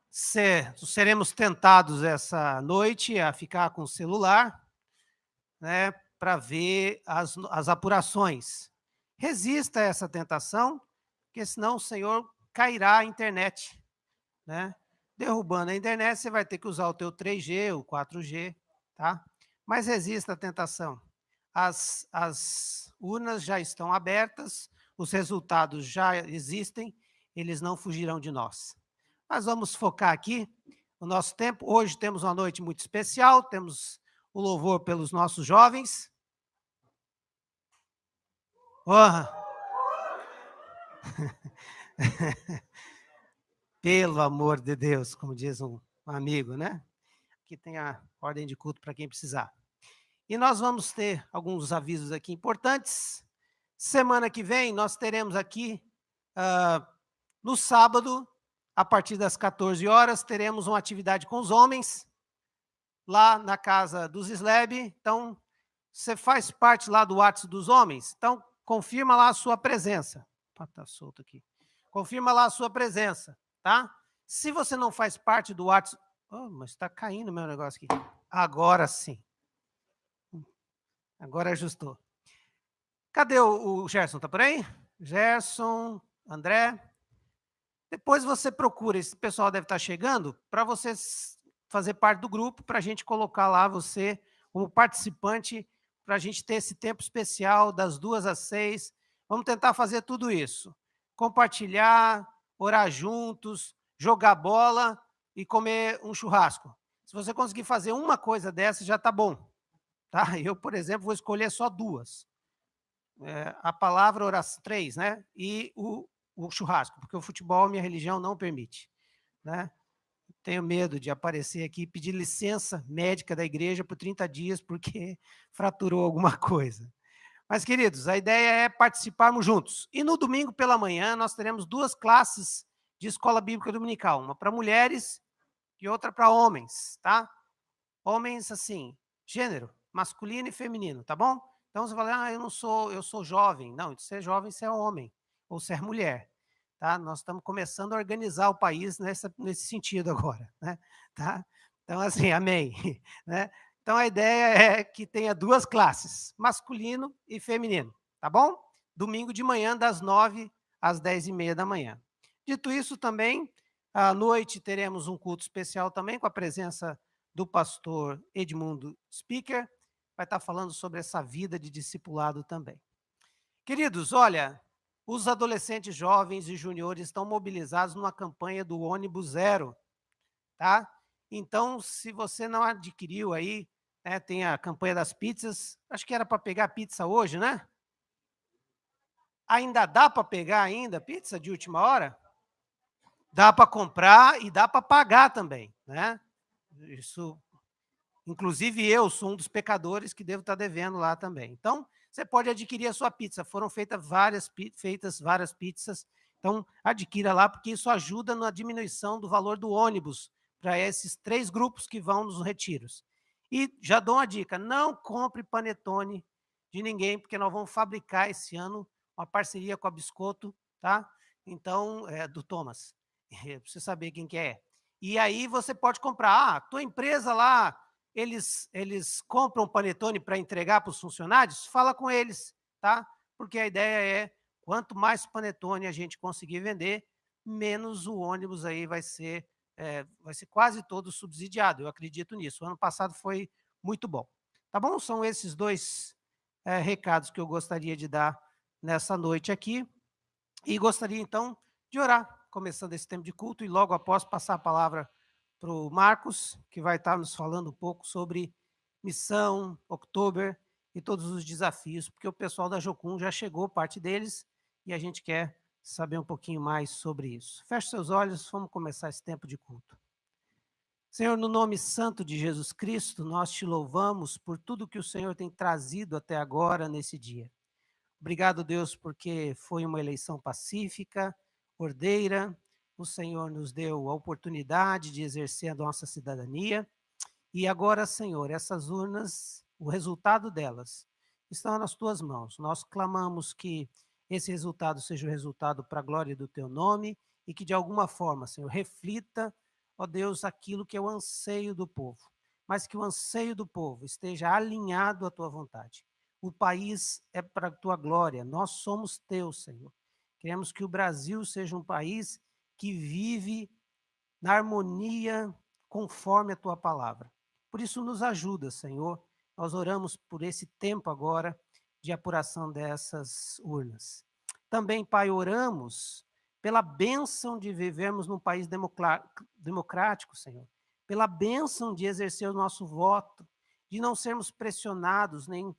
seremos tentados essa noite a ficar com o celular, né, para ver as apurações. Resista a essa tentação, porque senão o Senhor cairá a internet, né? Derrubando a internet, você vai ter que usar o teu 3G, o 4G, tá? Mas resista à tentação. As urnas já estão abertas, os resultados já existem, eles não fugirão de nós. Mas vamos focar aqui no nosso tempo. Hoje temos uma noite muito especial, temos o louvor pelos nossos jovens. Honra. Pelo amor de Deus, como diz um amigo, né? Aqui tem a ordem de culto para quem precisar. E nós vamos ter alguns avisos aqui importantes. Semana que vem, nós teremos aqui, no sábado, a partir das 14 horas, teremos uma atividade com os homens, lá na casa dos Sleb. Então, você faz parte lá do WhatsApp dos homens, então confirma lá a sua presença. Está solto aqui. Confirma lá a sua presença, tá? Se você não faz parte do WhatsApp... Oh, mas está caindo o meu negócio aqui. Agora sim. Agora ajustou. Cadê o Gerson? Está por aí? Gerson, André. Depois você procura, esse pessoal deve estar chegando, para você fazer parte do grupo, para a gente colocar lá você como participante, para a gente ter esse tempo especial das 2 às 6. Vamos tentar fazer tudo isso. Compartilhar, orar juntos, jogar bola e comer um churrasco. Se você conseguir fazer uma coisa dessa, já está bom. Tá? Eu, por exemplo, vou escolher só 2. A palavra, oração, 3, né? E o churrasco, porque o futebol, minha religião não permite, né? Tenho medo de aparecer aqui e pedir licença médica da igreja por 30 dias porque fraturou alguma coisa. Mas, queridos, a ideia é participarmos juntos. E no domingo pela manhã nós teremos 2 classes de escola bíblica dominical, uma para mulheres e outra para homens, tá? Homens, assim, gênero, masculino e feminino, tá bom? Então você fala, eu sou jovem. Não, ser jovem, você é homem, ou ser mulher. Tá? Nós estamos começando a organizar o país nesse sentido agora, né? Tá? Então, assim, amém. Né? Então, a ideia é que tenha 2 classes, masculino e feminino, tá bom? Domingo de manhã, das 9 às 10h30 da manhã. Dito isso, também, à noite teremos um culto especial também, com a presença do pastor Edmundo Speaker, vai estar falando sobre essa vida de discipulado também. Queridos, olha, os adolescentes jovens e juniores estão mobilizados numa campanha do ônibus zero, tá? Então, se você não adquiriu aí, né, tem a campanha das pizzas, acho que era para pegar pizza hoje, né? Ainda dá para pegar ainda pizza de última hora? Dá para comprar e dá para pagar também, né? Isso, inclusive eu sou um dos pecadores que devo estar devendo lá também. Então, você pode adquirir a sua pizza. Foram feitas várias pizzas. Então, adquira lá, porque isso ajuda na diminuição do valor do ônibus para esses 3 grupos que vão nos retiros. E já dou uma dica, não compre panetone de ninguém, porque nós vamos fabricar esse ano uma parceria com a Biscotto, tá? Então, do Thomas, para você saber quem que é. E aí você pode comprar, tua empresa lá, eles compram panetone para entregar para os funcionários? Fala com eles, tá? Porque a ideia é, quanto mais panetone a gente conseguir vender, menos o ônibus aí vai ser quase todo subsidiado. Eu acredito nisso. O ano passado foi muito bom. Tá bom? São esses 2 recados que eu gostaria de dar nessa noite aqui. E gostaria, então, de orar, começando esse tempo de culto, e logo após passar a palavra para o Marcos, que vai estar nos falando um pouco sobre missão, outubro e todos os desafios, porque o pessoal da Jocum já chegou, parte deles, e a gente quer saber um pouquinho mais sobre isso. Feche seus olhos, vamos começar esse tempo de culto. Senhor, no nome santo de Jesus Cristo, nós te louvamos por tudo que o Senhor tem trazido até agora nesse dia. Obrigado, Deus, porque foi uma eleição pacífica, ordeira. O Senhor nos deu a oportunidade de exercer a nossa cidadania. E agora, Senhor, essas urnas, o resultado delas, estão nas tuas mãos. Nós clamamos que esse resultado seja o resultado para a glória do teu nome e que, de alguma forma, Senhor, reflita ó Deus, aquilo que é o anseio do povo, mas que o anseio do povo esteja alinhado à tua vontade. O país é para a tua glória, nós somos teus, Senhor. Queremos que o Brasil seja um país que vive na harmonia conforme a tua palavra. Por isso, nos ajuda, Senhor. Nós oramos por esse tempo agora de apuração dessas urnas. Também, Pai, oramos pela bênção de vivermos num país democrático, Senhor. Pela bênção de exercer o nosso voto, de não sermos pressionados, nem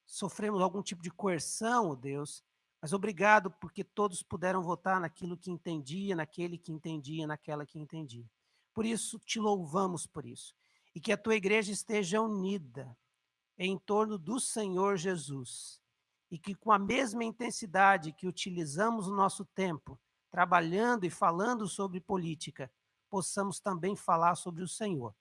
sofremos algum tipo de coerção, ó Deus, mas obrigado porque todos puderam votar naquilo que entendia, naquele que entendia, naquela que entendia. Por isso, te louvamos por isso. E que a tua igreja esteja unida em torno do Senhor Jesus. E que com a mesma intensidade que utilizamos o nosso tempo, trabalhando e falando sobre política, possamos também falar sobre o Senhor.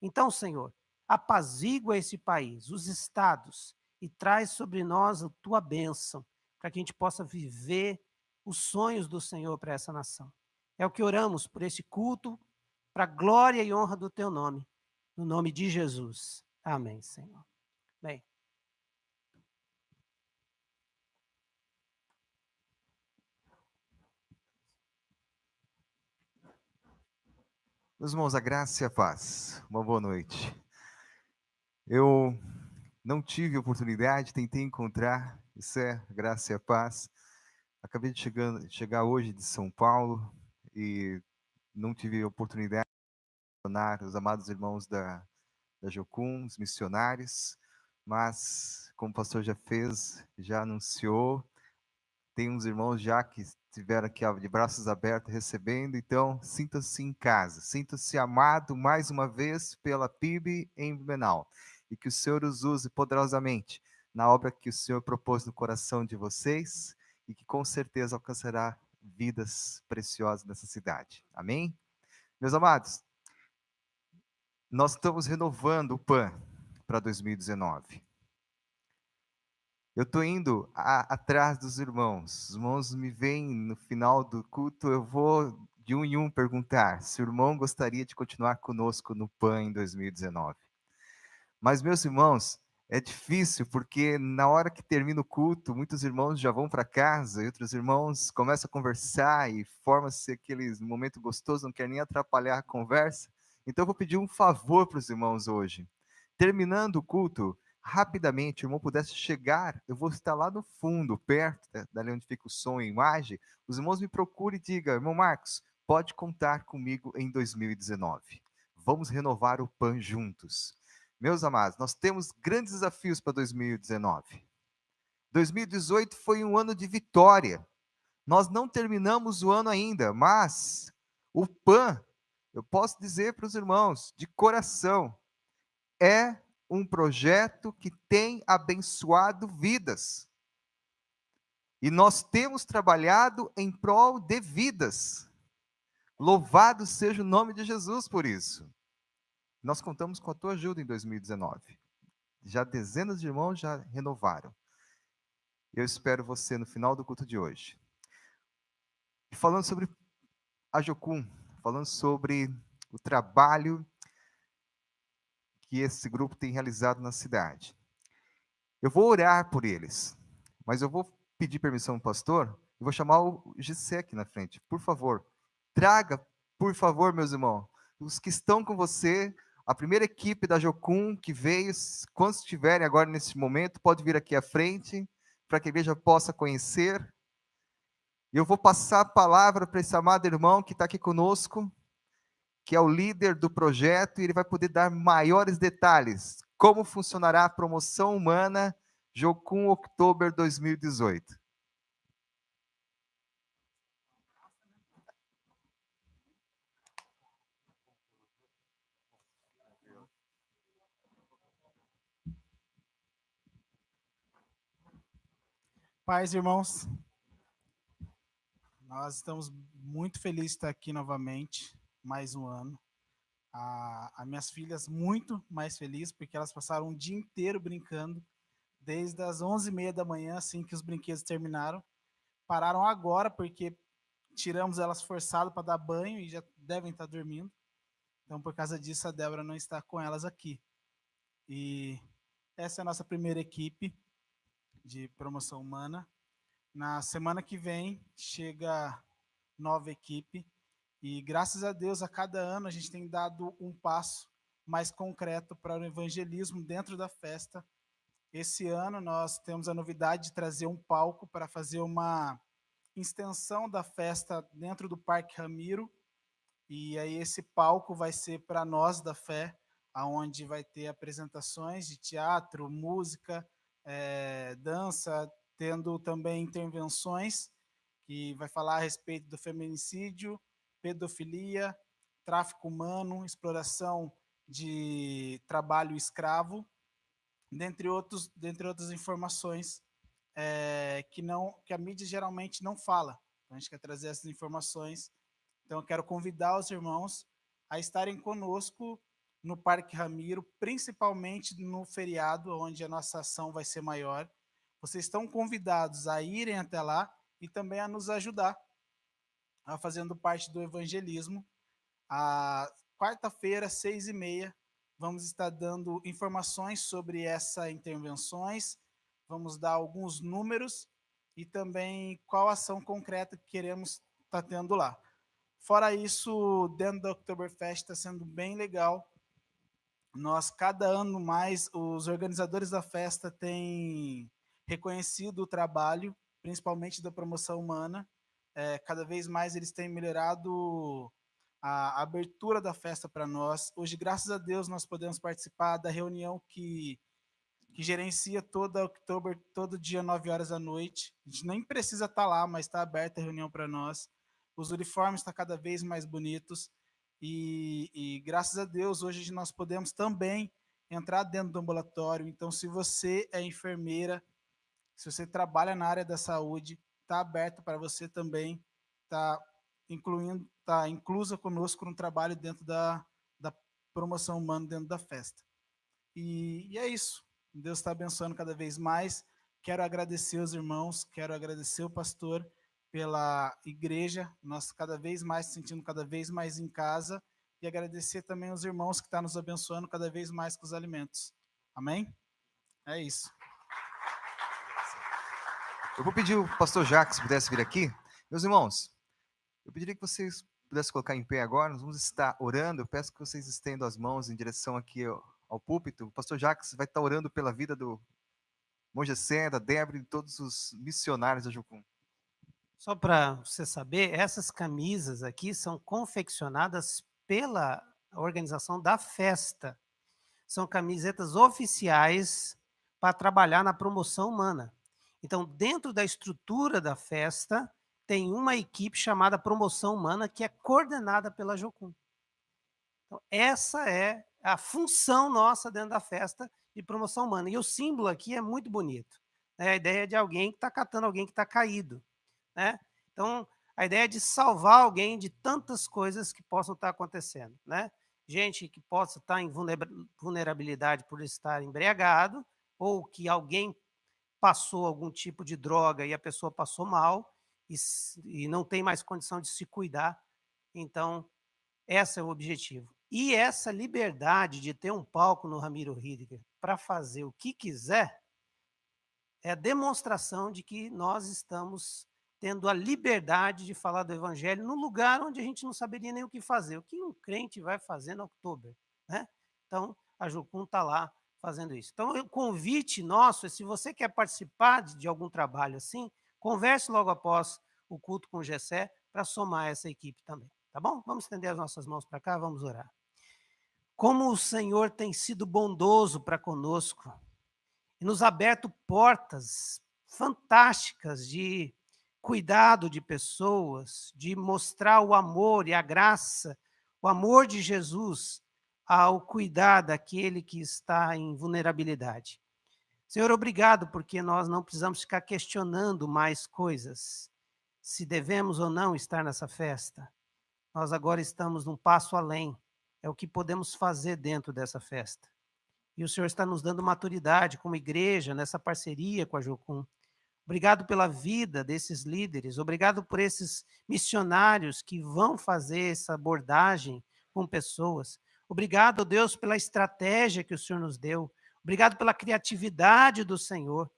Então, Senhor, apazigua esse país, os estados, e traz sobre nós a tua bênção, para que a gente possa viver os sonhos do Senhor para essa nação. É o que oramos por esse culto, para a glória e honra do teu nome, no nome de Jesus. Amém, Senhor. Bem. Meus irmãos, a graça e a paz. Uma boa noite. Eu não tive oportunidade, tentei encontrar, isso é graça e a paz. Acabei de chegar hoje de São Paulo e não tive oportunidade de mencionar os amados irmãos da Jocum, os missionários, mas como o pastor já fez, já anunciou, tem uns irmãos já que estiveram aqui de braços abertos recebendo, então sinta-se em casa, sinta-se amado mais uma vez pela PIB em Blumenau, e que o Senhor os use poderosamente na obra que o Senhor propôs no coração de vocês, e que com certeza alcançará vidas preciosas nessa cidade. Amém? Meus amados, nós estamos renovando o PAN para 2019. Eu estou indo atrás dos irmãos. Os irmãos me veem no final do culto, eu vou de um em um perguntar se o irmão gostaria de continuar conosco no PAN em 2019. Mas, meus irmãos, é difícil porque na hora que termina o culto, muitos irmãos já vão para casa e outros irmãos começam a conversar e forma-se aquele momento gostoso, não quer nem atrapalhar a conversa. Então, eu vou pedir um favor para os irmãos hoje. Terminando o culto, rapidamente, o irmão pudesse chegar, eu vou estar lá no fundo, perto, dali onde fica o som e a imagem, os irmãos me procurem e digam, irmão Marcos, pode contar comigo em 2019. Vamos renovar o PAN juntos. Meus amados, nós temos grandes desafios para 2019. 2018 foi um ano de vitória. Nós não terminamos o ano ainda, mas o PAN, eu posso dizer para os irmãos, de coração, é um projeto que tem abençoado vidas. E nós temos trabalhado em prol de vidas. Louvado seja o nome de Jesus por isso. Nós contamos com a tua ajuda em 2019. Já dezenas de irmãos já renovaram. Eu espero você no final do culto de hoje. E falando sobre a Jocum, falando sobre o trabalho que esse grupo tem realizado na cidade. Eu vou orar por eles, mas eu vou pedir permissão ao pastor e vou chamar o Gissé aqui na frente. Por favor, traga, por favor, meus irmãos, os que estão com você, a primeira equipe da Jocum que veio, quantos estiverem agora nesse momento, pode vir aqui à frente, para que a igreja possa conhecer. E eu vou passar a palavra para esse amado irmão que está aqui conosco, que é o líder do projeto, e ele vai poder dar maiores detalhes. Como funcionará a promoção humana Jocum October 2018. Pais, irmãos, nós estamos muito felizes de estar aqui novamente, mais um ano. As minhas filhas muito mais felizes, porque elas passaram um dia inteiro brincando, desde as 11h30 da manhã, assim que os brinquedos terminaram. Pararam agora, porque tiramos elas forçado para dar banho e já devem estar dormindo. Então, por causa disso, a Débora não está com elas aqui. E essa é a nossa primeira equipe de promoção humana. Na semana que vem, chega nova equipe. E, graças a Deus, a cada ano a gente tem dado um passo mais concreto para o evangelismo dentro da festa. Esse ano, nós temos a novidade de trazer um palco para fazer uma extensão da festa dentro do Parque Ramiro. E aí esse palco vai ser para nós da fé, aonde vai ter apresentações de teatro, música, dança, tendo também intervenções que vai falar a respeito do feminicídio, pedofilia, tráfico humano, exploração de trabalho escravo, dentre outras informações que a mídia geralmente não fala. Então, a gente quer trazer essas informações. Então, eu quero convidar os irmãos a estarem conosco no Parque Ramiro, principalmente no feriado, onde a nossa ação vai ser maior. Vocês estão convidados a irem até lá e também a nos ajudar, fazendo parte do evangelismo. A quarta-feira, 6h30, vamos estar dando informações sobre essas intervenções, vamos dar alguns números e também qual ação concreta que queremos estar tendo lá. Fora isso, dentro da Oktoberfest está sendo bem legal. Nós, cada ano mais, os organizadores da festa têm reconhecido o trabalho, principalmente da promoção humana. Cada vez mais eles têm melhorado a abertura da festa para nós. Hoje, graças a Deus, nós podemos participar da reunião que gerencia toda a Oktober, todo dia, 9 horas da noite. A gente nem precisa estar lá, mas está aberta a reunião para nós. Os uniformes estão cada vez mais bonitos. E graças a Deus, hoje nós podemos também entrar dentro do ambulatório. Então, se você é enfermeira, se você trabalha na área da saúde, está aberto para você também estar inclusa conosco no trabalho dentro da promoção humana, dentro da festa. E é isso. Deus está abençoando cada vez mais. Quero agradecer os irmãos, quero agradecer o pastor pela igreja, nós cada vez mais se sentindo cada vez mais em casa, e agradecer também os irmãos que estão nos abençoando cada vez mais com os alimentos. Amém? É isso. Eu vou pedir o pastor Jacques se pudesse vir aqui. Meus irmãos, eu pediria que vocês pudessem colocar em pé agora, nós vamos estar orando. Eu peço que vocês estendam as mãos em direção aqui ao púlpito. O pastor Jacques vai estar orando pela vida do Mongecé, da Débora e de todos os missionários da Jocum. Só para você saber, essas camisas aqui são confeccionadas pela organização da festa. São camisetas oficiais para trabalhar na promoção humana. Então, dentro da estrutura da festa, tem uma equipe chamada Promoção Humana, que é coordenada pela Jocum. Então, essa é a função nossa dentro da festa de promoção humana. E o símbolo aqui é muito bonito. A ideia de alguém que está catando alguém que está caído. Né? Então, a ideia é de salvar alguém de tantas coisas que possam estar acontecendo. Né? Gente que possa estar em vulnerabilidade por estar embriagado, ou que alguém passou algum tipo de droga e a pessoa passou mal e não tem mais condição de se cuidar. Então, esse é o objetivo. E essa liberdade de ter um palco no Ramiro Ridger para fazer o que quiser é a demonstração de que nós estamos tendo a liberdade de falar do evangelho no lugar onde a gente não saberia nem o que fazer. O que um crente vai fazer no outubro? Né? Então, a Jocum está lá fazendo isso. Então, o convite nosso é, se você quer participar de algum trabalho assim, converse logo após o culto com o Gessé para somar essa equipe também. Tá bom? Vamos estender as nossas mãos para cá, vamos orar. Como o Senhor tem sido bondoso para conosco e nos aberto portas fantásticas de cuidado de pessoas, de mostrar o amor e a graça, o amor de Jesus ao cuidar daquele que está em vulnerabilidade. Senhor, obrigado, porque nós não precisamos ficar questionando mais coisas, se devemos ou não estar nessa festa. Nós agora estamos num passo além, é o que podemos fazer dentro dessa festa. E o Senhor está nos dando maturidade como igreja, nessa parceria com a Jocum. Obrigado pela vida desses líderes. Obrigado por esses missionários que vão fazer essa abordagem com pessoas. Obrigado, Deus, pela estratégia que o Senhor nos deu. Obrigado pela criatividade do Senhor,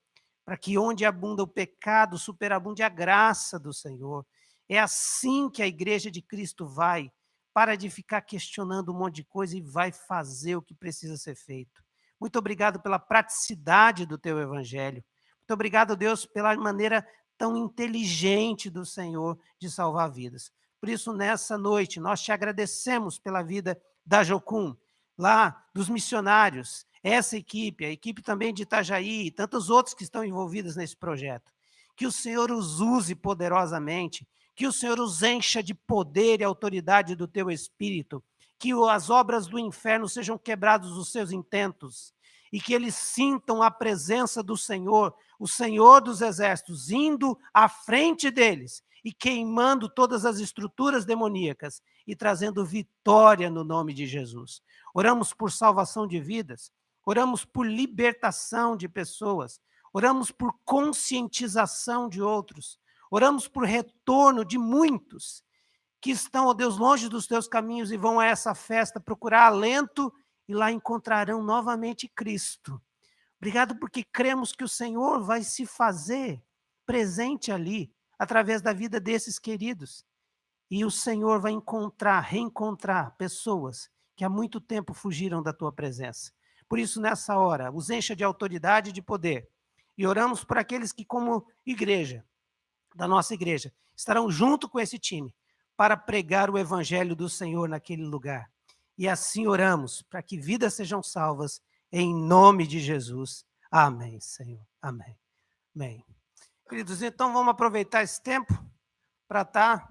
para que onde abunda o pecado, superabunde a graça do Senhor. É assim que a igreja de Cristo vai. Para de ficar questionando um monte de coisa e vai fazer o que precisa ser feito. Muito obrigado pela praticidade do teu evangelho. Muito obrigado, Deus, pela maneira tão inteligente do Senhor de salvar vidas. Por isso, nessa noite, nós te agradecemos pela vida da Jocum, lá dos missionários, essa equipe, a equipe também de Itajaí e tantos outros que estão envolvidos nesse projeto. Que o Senhor os use poderosamente, que o Senhor os encha de poder e autoridade do teu Espírito, que as obras do inferno sejam quebrados os seus intentos, e que eles sintam a presença do Senhor, o Senhor dos exércitos, indo à frente deles e queimando todas as estruturas demoníacas e trazendo vitória no nome de Jesus. Oramos por salvação de vidas, oramos por libertação de pessoas, oramos por conscientização de outros, oramos por retorno de muitos que estão, ó Deus, longe dos teus caminhos e vão a essa festa procurar alento e lá encontrarão novamente Cristo. Obrigado porque cremos que o Senhor vai se fazer presente ali, através da vida desses queridos. E o Senhor vai reencontrar pessoas que há muito tempo fugiram da tua presença. Por isso, nessa hora, os encha de autoridade e de poder. E oramos por aqueles que, como igreja, da nossa igreja, estarão junto com esse time para pregar o evangelho do Senhor naquele lugar. E assim oramos, para que vidas sejam salvas, em nome de Jesus. Amém, Senhor. Amém. Amém. Queridos, então vamos aproveitar esse tempo para estar...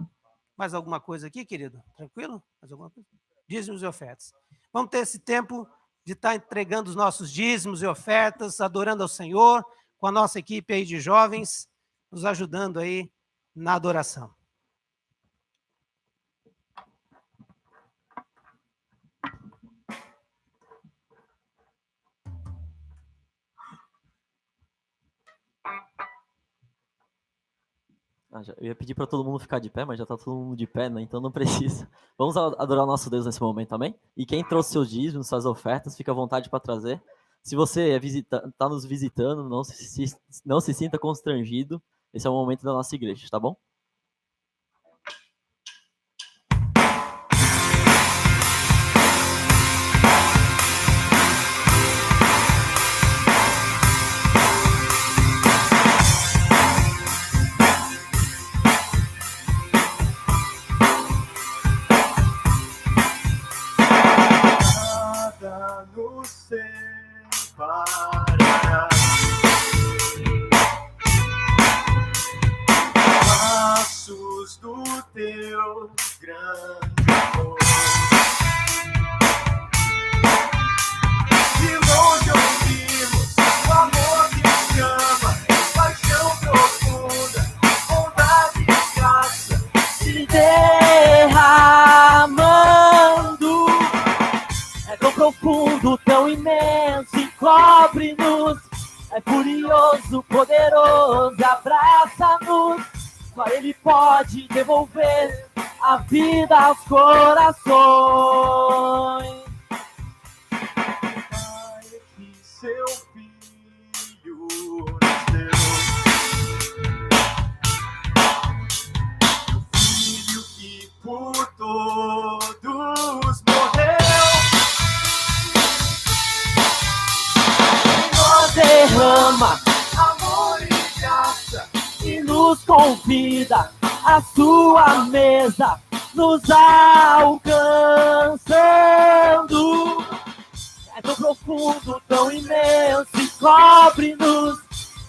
Mais alguma coisa aqui, querido? Tranquilo? Mais alguma coisa? Dízimos e ofertas. Vamos ter esse tempo de estar entregando os nossos dízimos e ofertas, adorando ao Senhor, com a nossa equipe aí de jovens, nos ajudando aí na adoração. Eu ia pedir para todo mundo ficar de pé, mas já está todo mundo de pé, né? Então não precisa. Vamos adorar o nosso Deus nesse momento também. E quem trouxe seus dízimos, suas ofertas, fica à vontade para trazer. Se você está nos visitando, não se sinta constrangido. Esse é o momento da nossa igreja, tá bom? Passos do teu grande amor. De longe ouvimos o amor que chama, paixão profunda, bondade e graça se derramando. É tão profundo, tão imenso, encobre-nos. É furioso, poderoso, abraça-nos. Só Ele pode devolver a vida aos corações. Pai, que seu Filho nos deu, o Filho que por todos morreu, em nós derrama amor e graça e nos convida à sua mesa, nos alcançando. É tão profundo, tão imenso, encobre-nos.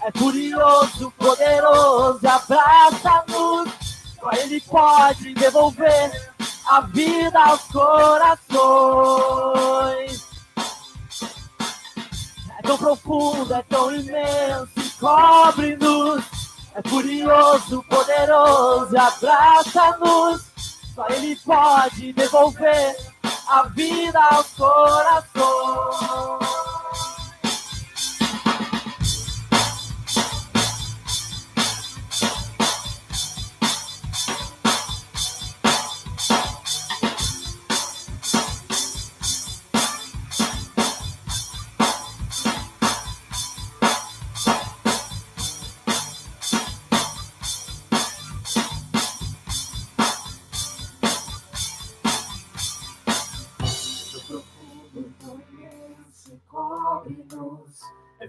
É furioso, poderoso, abraça-nos. Só Ele pode devolver a vida aos corações. É tão profundo, é tão imenso, encobre-nos. É furioso, poderoso, abraça-nos. Só Ele pode devolver a vida aos corações.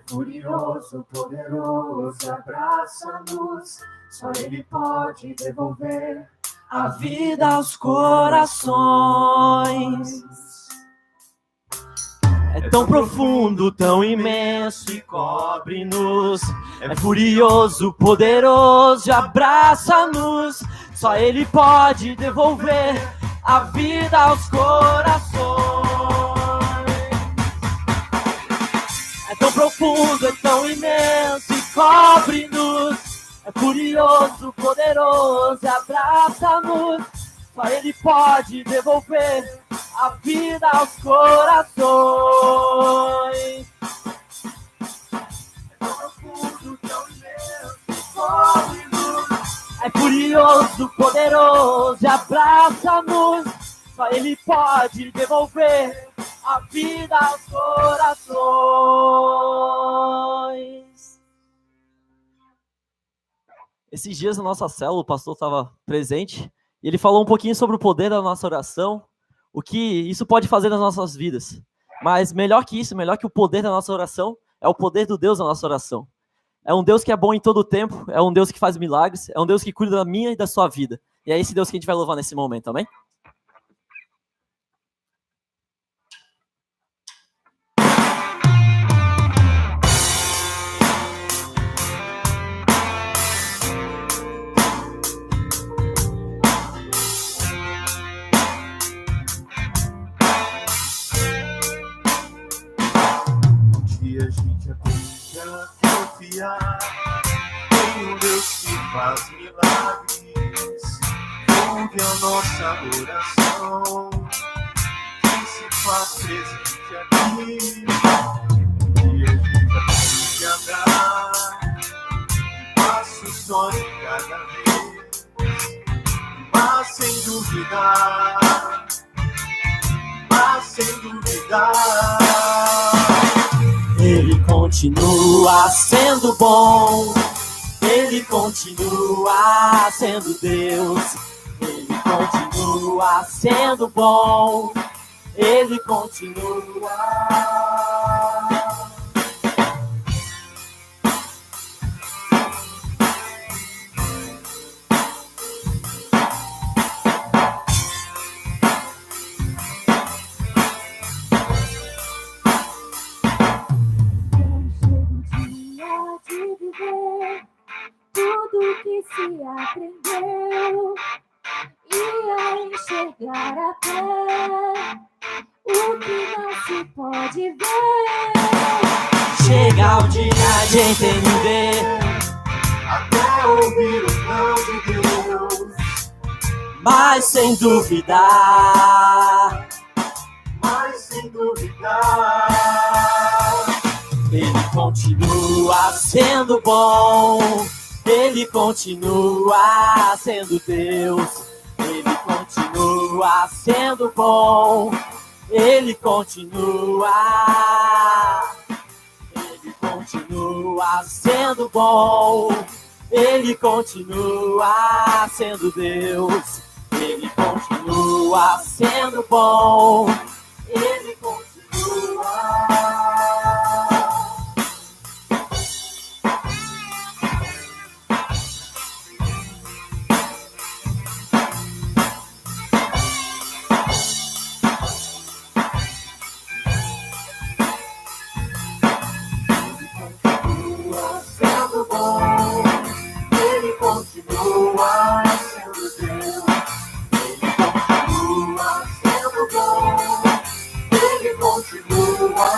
furioso, poderoso, abraça-nos. Só Ele pode devolver a vida aos corações. É tão profundo, tão imenso e cobre-nos. É furioso, poderoso, abraça-nos. Só Ele pode devolver a vida aos corações. É tão profundo, é tão imenso e cobre-nos. É furioso, poderoso, abraça-nos. Só Ele pode devolver a vida aos corações. É tão profundo, tão imenso e cobre-nos. É furioso, poderoso, abraça-nos. Só Ele pode devolver a vida aos corações. Esses dias na nossa célula, o pastor estava presente e ele falou um pouquinho sobre o poder da nossa oração, o que isso pode fazer nas nossas vidas. Mas melhor que isso, melhor que o poder da nossa oração, é o poder do Deus da nossa oração. É um Deus que é bom em todo o tempo, é um Deus que faz milagres, é um Deus que cuida da minha e da sua vida. E é esse Deus que a gente vai louvar nesse momento, amém? E a gente aprende a confiar em um Deus que faz milagres. Ouve a nossa oração, que se faz presente aqui. E a gente aprende a dar um passo só de cada vez, mas sem duvidar, Ele continua sendo bom, Ele continua sendo Deus, Ele continua sendo bom, Ele continua. Tudo que se aprendeu e a enxergar até o que não se pode ver. Chega o dia de entender, até ouvir o não de Deus, Mas sem duvidar, Ele continua sendo bom, Ele continua sendo Deus, Ele continua sendo bom, Ele continua sendo bom, Ele continua sendo Deus, Ele continua sendo bom, Ele continua. Ele continua sendo Deus, Ele continua sendo bom, Ele continua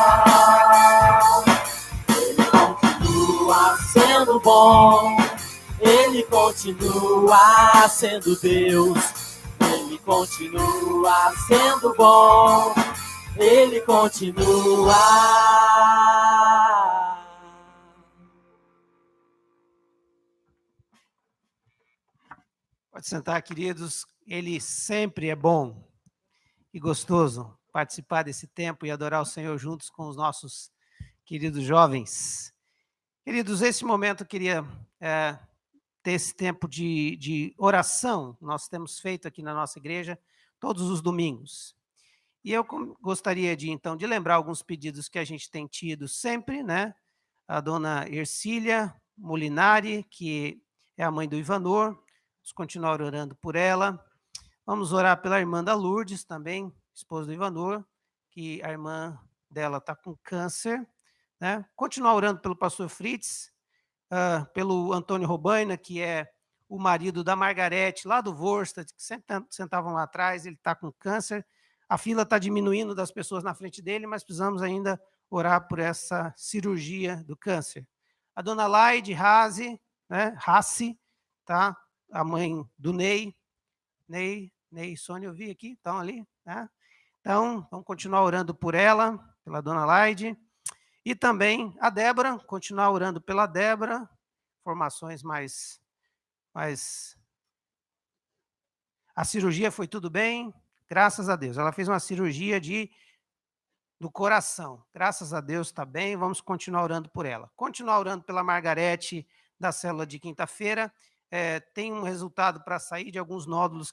sendo bom, Ele continua sendo Deus, Ele continua sendo bom, Ele continua. Pode sentar, queridos. Ele sempre é bom e gostoso participar desse tempo e adorar o Senhor juntos com os nossos queridos jovens. Queridos, esse momento eu queria ter esse tempo de oração. Nós temos feito aqui na nossa igreja todos os domingos. E eu gostaria de, então, de lembrar alguns pedidos que a gente tem tido sempre, né? a dona Ercília Molinari, que é a mãe do Ivanor. Vamos continuar orando por ela. Vamos orar pela irmã da Lourdes também, esposa do Ivanor, que a irmã dela está com câncer. Né? Continuar orando pelo pastor Fritz, pelo Antônio Robaina, que é o marido da Margarete, lá do Vorstadt, que sempre sentavam lá atrás, ele está com câncer. A fila está diminuindo das pessoas na frente dele, mas precisamos ainda orar por essa cirurgia do câncer. A dona Laide Rassi, né, tá? A mãe do Ney e Sônia, eu vi aqui, estão ali. Né? Então, vamos continuar orando por ela, pela dona Laide. E também a Débora, continuar orando pela Débora, informações mais... A cirurgia foi tudo bem, graças a Deus. Ela fez uma cirurgia do coração. Graças a Deus está bem, vamos continuar orando por ela. Continuar orando pela Margarete, da célula de quinta-feira. Tem um resultado para sair de alguns nódulos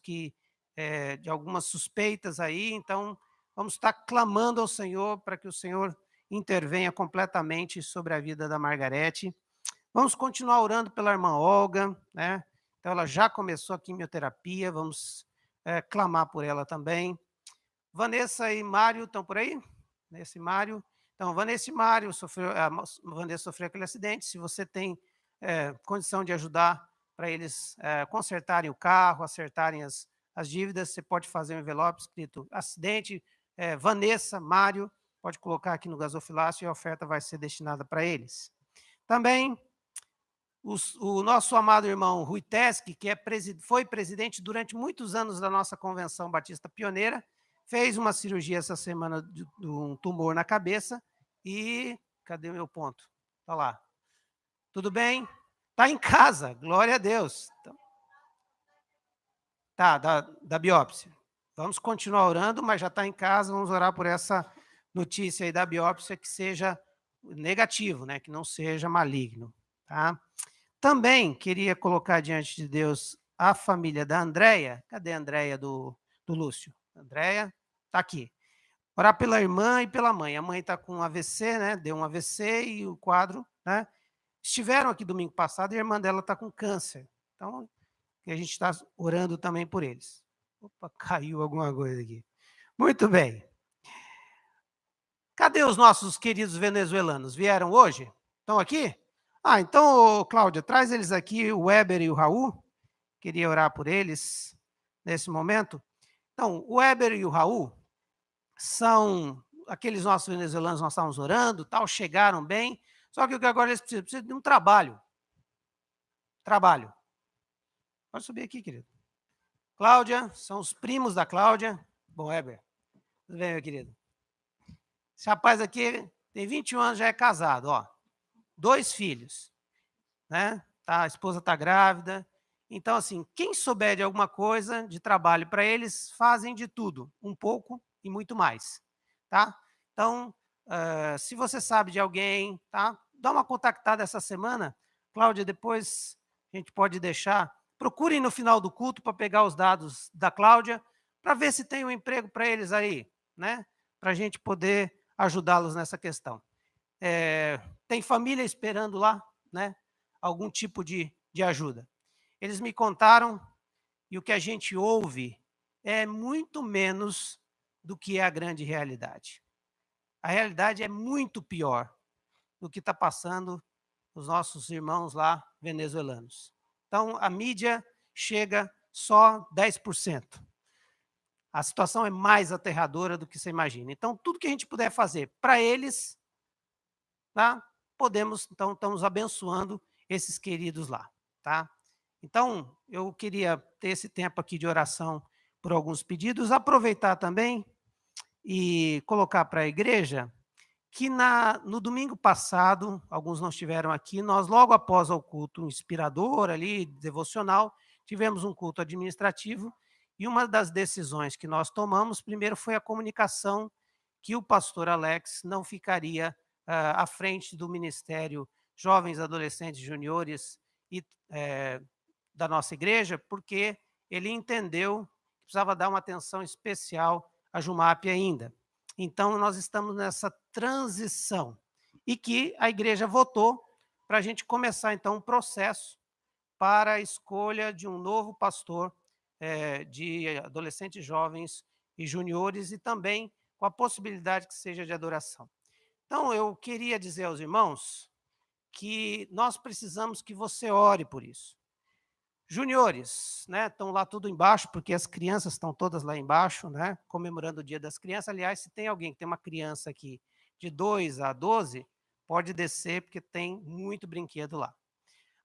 de algumas suspeitas aí, então vamos estar clamando ao Senhor para que o Senhor intervenha completamente sobre a vida da Margarete. Vamos continuar orando pela irmã Olga, né? Então ela já começou a quimioterapia, vamos clamar por ela também. Vanessa e Mário estão por aí? Vanessa e Mário. Então, Vanessa e Mário, Vanessa sofreu aquele acidente, se você tem condição de ajudar para eles consertarem o carro, acertarem as dívidas, você pode fazer um envelope escrito acidente, Vanessa, Mário, pode colocar aqui no gasofilácio e a oferta vai ser destinada para eles. Também, o nosso amado irmão Rui Teschi, que foi presidente durante muitos anos da nossa Convenção Batista Pioneira, fez uma cirurgia essa semana de um tumor na cabeça e... Cadê o meu ponto? Está lá. Tudo bem? Está em casa, glória a Deus. Tá, da biópsia. Vamos continuar orando, mas já está em casa, vamos orar por essa notícia aí da biópsia que seja negativo, né? Que não seja maligno. Tá? Também queria colocar diante de Deus a família da Andréia. Cadê a Andréia do Lúcio? Andréia está aqui. Orar pela irmã e pela mãe. A mãe está com AVC, né? Deu um AVC e o quadro, né? Estiveram aqui domingo passado e a irmã dela está com câncer. Então, a gente está orando também por eles. Opa, caiu alguma coisa aqui. Muito bem. Cadê os nossos queridos venezuelanos? Vieram hoje? Estão aqui? Então, Cláudia, traz eles aqui, o Weber e o Raul. Queria orar por eles nesse momento. Então, o Weber e o Raul são aqueles nossos venezuelanos que nós estávamos orando, tal, chegaram bem, só que agora eles precisam de um trabalho. Trabalho. Pode subir aqui, querido. Cláudia, são os primos da Cláudia. Bom, Weber, tudo bem, meu querido? Esse rapaz aqui tem 21 anos, já é casado, ó. 2 filhos, né? A esposa está grávida. Então, assim, quem souber de alguma coisa de trabalho para eles, fazem de tudo, um pouco e muito mais, tá? Então, se você sabe de alguém, tá? Dá uma contactada essa semana. Cláudia, depois a gente pode deixar. Procurem no final do culto para pegar os dados da Cláudia, para ver se tem um emprego para eles aí, né? Para a gente poder ajudá-los nessa questão. Tem família esperando lá, né? Algum tipo de ajuda. Eles me contaram, e o que a gente ouve é muito menos do que é a grande realidade. A realidade é muito pior do que está passando os nossos irmãos lá venezuelanos. Então, a mídia chega só 10%. A situação é mais aterradora do que você imagina. Então, tudo que a gente puder fazer para eles, tá? Podemos, então, estamos abençoando esses queridos lá, tá? Então, eu queria ter esse tempo aqui de oração por alguns pedidos, aproveitar também e colocar para a igreja que no domingo passado, alguns não estiveram aqui, nós logo após o culto inspirador ali, devocional, tivemos um culto administrativo e uma das decisões que nós tomamos, primeiro foi a comunicação que o pastor Alex não ficaria à frente do Ministério Jovens, Adolescentes e Juniores e da nossa igreja, porque ele entendeu que precisava dar uma atenção especial a Jumap ainda. Então, nós estamos nessa transição. e que a igreja votou para a gente começar, então, um processo para a escolha de um novo pastor de adolescentes, jovens e juniores, e também com a possibilidade que seja de adoração. Então, eu queria dizer aos irmãos que nós precisamos que você ore por isso. Juniores, né, estão lá tudo embaixo, porque as crianças estão todas lá embaixo, né, comemorando o Dia das Crianças. Aliás, se tem alguém que tem uma criança aqui de 2 a 12, pode descer, porque tem muito brinquedo lá.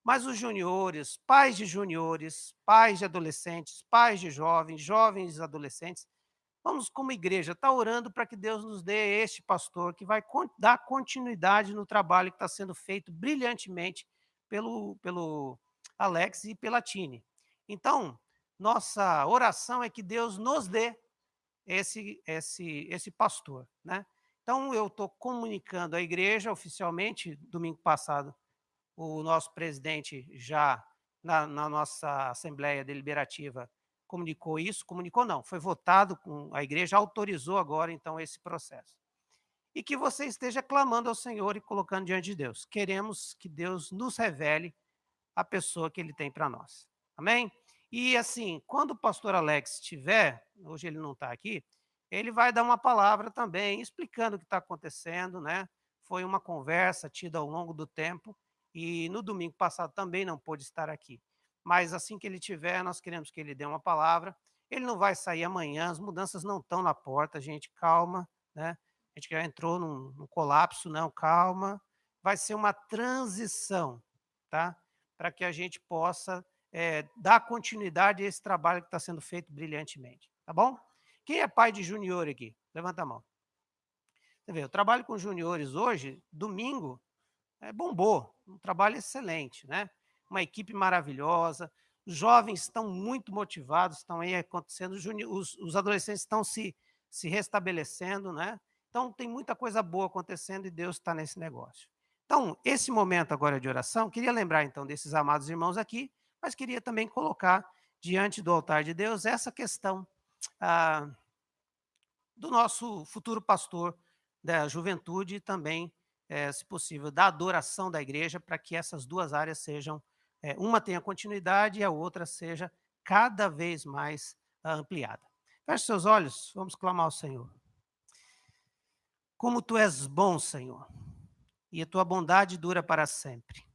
Mas os juniores, pais de adolescentes, pais de jovens, jovens adolescentes, vamos, como igreja, estar orando para que Deus nos dê este pastor que vai dar continuidade no trabalho que está sendo feito brilhantemente pelo Alex e pela Tine. Então, nossa oração é que Deus nos dê esse pastor, né? Então, eu estou comunicando à igreja oficialmente, domingo passado, o nosso presidente já na nossa Assembleia Deliberativa comunicou não, foi votado, a igreja autorizou agora, então, esse processo. E que você esteja clamando ao Senhor e colocando diante de Deus. Queremos que Deus nos revele a pessoa que Ele tem para nós. Amém? E, assim, quando o pastor Alex estiver, hoje ele não está aqui, ele vai dar uma palavra também, explicando o que está acontecendo, né? Foi uma conversa tida ao longo do tempo, e no domingo passado também não pôde estar aqui. Mas assim que ele tiver, nós queremos que ele dê uma palavra. Ele não vai sair amanhã, as mudanças não estão na porta, gente, calma, né? A gente já entrou num colapso, não, calma. Vai ser uma transição, tá? Para que a gente possa dar continuidade a esse trabalho que está sendo feito brilhantemente, tá bom? Quem é pai de junior aqui? Levanta a mão. Você vê, eu trabalho com juniores hoje, domingo, bombou, um trabalho excelente, né? Uma equipe maravilhosa, os jovens estão muito motivados, estão aí acontecendo, os adolescentes estão se restabelecendo, né? Então, tem muita coisa boa acontecendo e Deus está nesse negócio. Então, esse momento agora de oração, queria lembrar, então, desses amados irmãos aqui, mas queria também colocar diante do altar de Deus essa questão do nosso futuro pastor da juventude e também, se possível, da adoração da igreja, para que essas duas áreas sejam, uma tenha continuidade e a outra seja cada vez mais ampliada. Feche seus olhos, vamos clamar ao Senhor. Como Tu és bom, Senhor, e a Tua bondade dura para sempre.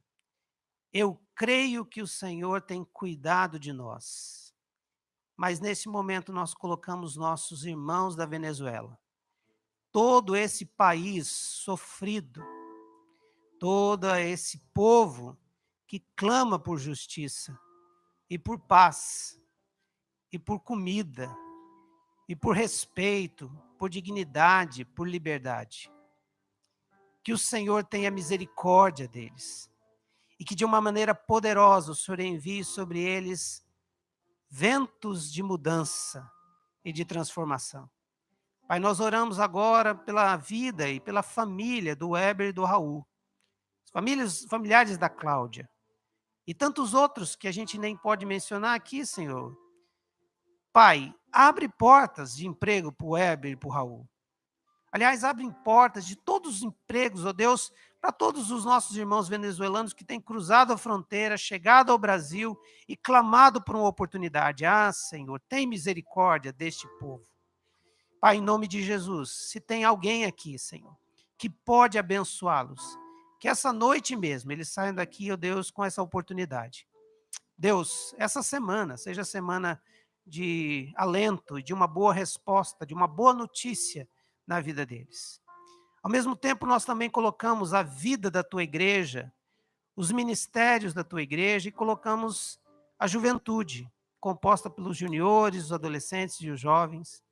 Eu creio que o Senhor tem cuidado de nós, mas nesse momento nós colocamos nossos irmãos da Venezuela, todo esse país sofrido, todo esse povo que clama por justiça e por paz e por comida e por respeito, por dignidade, por liberdade. Que o Senhor tenha misericórdia deles e que de uma maneira poderosa o Senhor envie sobre eles ventos de mudança e de transformação. Pai, nós oramos agora pela vida e pela família do Weber e do Raul, familiares da Cláudia, e tantos outros que a gente nem pode mencionar aqui, Senhor. Pai, abre portas de emprego para o Weber e para o Raul. Aliás, abre portas de todos os empregos, ó Deus, para todos os nossos irmãos venezuelanos que têm cruzado a fronteira, chegado ao Brasil e clamado por uma oportunidade. Ah, Senhor, tem misericórdia deste povo. Pai, em nome de Jesus, se tem alguém aqui, Senhor, que pode abençoá-los, que essa noite mesmo eles saiam daqui, ó Deus, com essa oportunidade. Deus, essa semana seja semana de alento, de uma boa resposta, de uma boa notícia na vida deles. Ao mesmo tempo, nós também colocamos a vida da Tua igreja, os ministérios da Tua igreja e colocamos a juventude, composta pelos juniores, os adolescentes e os jovens.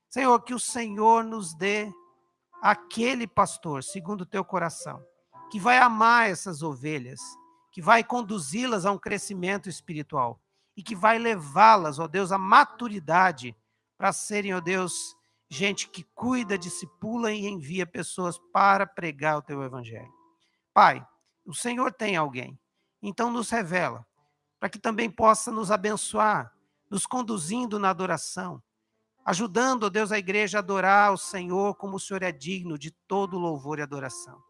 Senhor, que o Senhor nos dê aquele pastor, segundo o Teu coração, que vai amar essas ovelhas, que vai conduzi-las a um crescimento espiritual e que vai levá-las, ó Deus, à maturidade para serem, ó Deus, gente que cuida, discipula e envia pessoas para pregar o Teu evangelho. Pai, o Senhor tem alguém, então nos revela, para que também possa nos abençoar, nos conduzindo na adoração, ajudando, ó Deus, a igreja a adorar o Senhor como o Senhor é digno de todo louvor e adoração.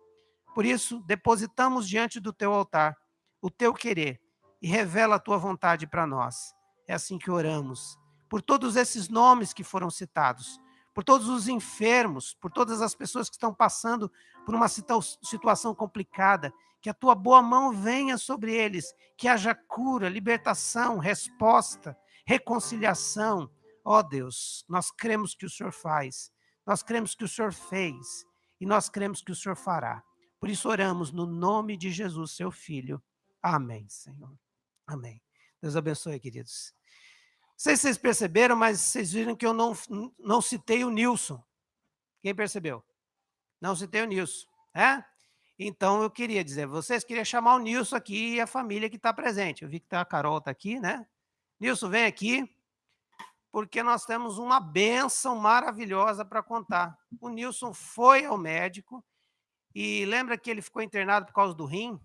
Por isso, depositamos diante do teu altar o teu querer e revela a tua vontade para nós. É assim que oramos. Por todos esses nomes que foram citados, por todos os enfermos, por todas as pessoas que estão passando por uma situação complicada, que a tua boa mão venha sobre eles, que haja cura, libertação, resposta, reconciliação. Ó Deus, nós cremos que o Senhor faz, nós cremos que o Senhor fez e nós cremos que o Senhor fará. Por isso oramos no nome de Jesus, seu Filho. Amém, Senhor. Amém. Deus abençoe, queridos. Não sei se vocês perceberam, mas vocês viram que eu não citei o Nilson. Quem percebeu? Não citei o Nilson, né? Então, eu queria dizer, vocês queriam chamar o Nilson aqui e a família que está presente. Eu vi que a Carol está aqui, né? Nilson, vem aqui, porque nós temos uma bênção maravilhosa para contar. O Nilson foi ao médico e lembra que ele ficou internado por causa do rim?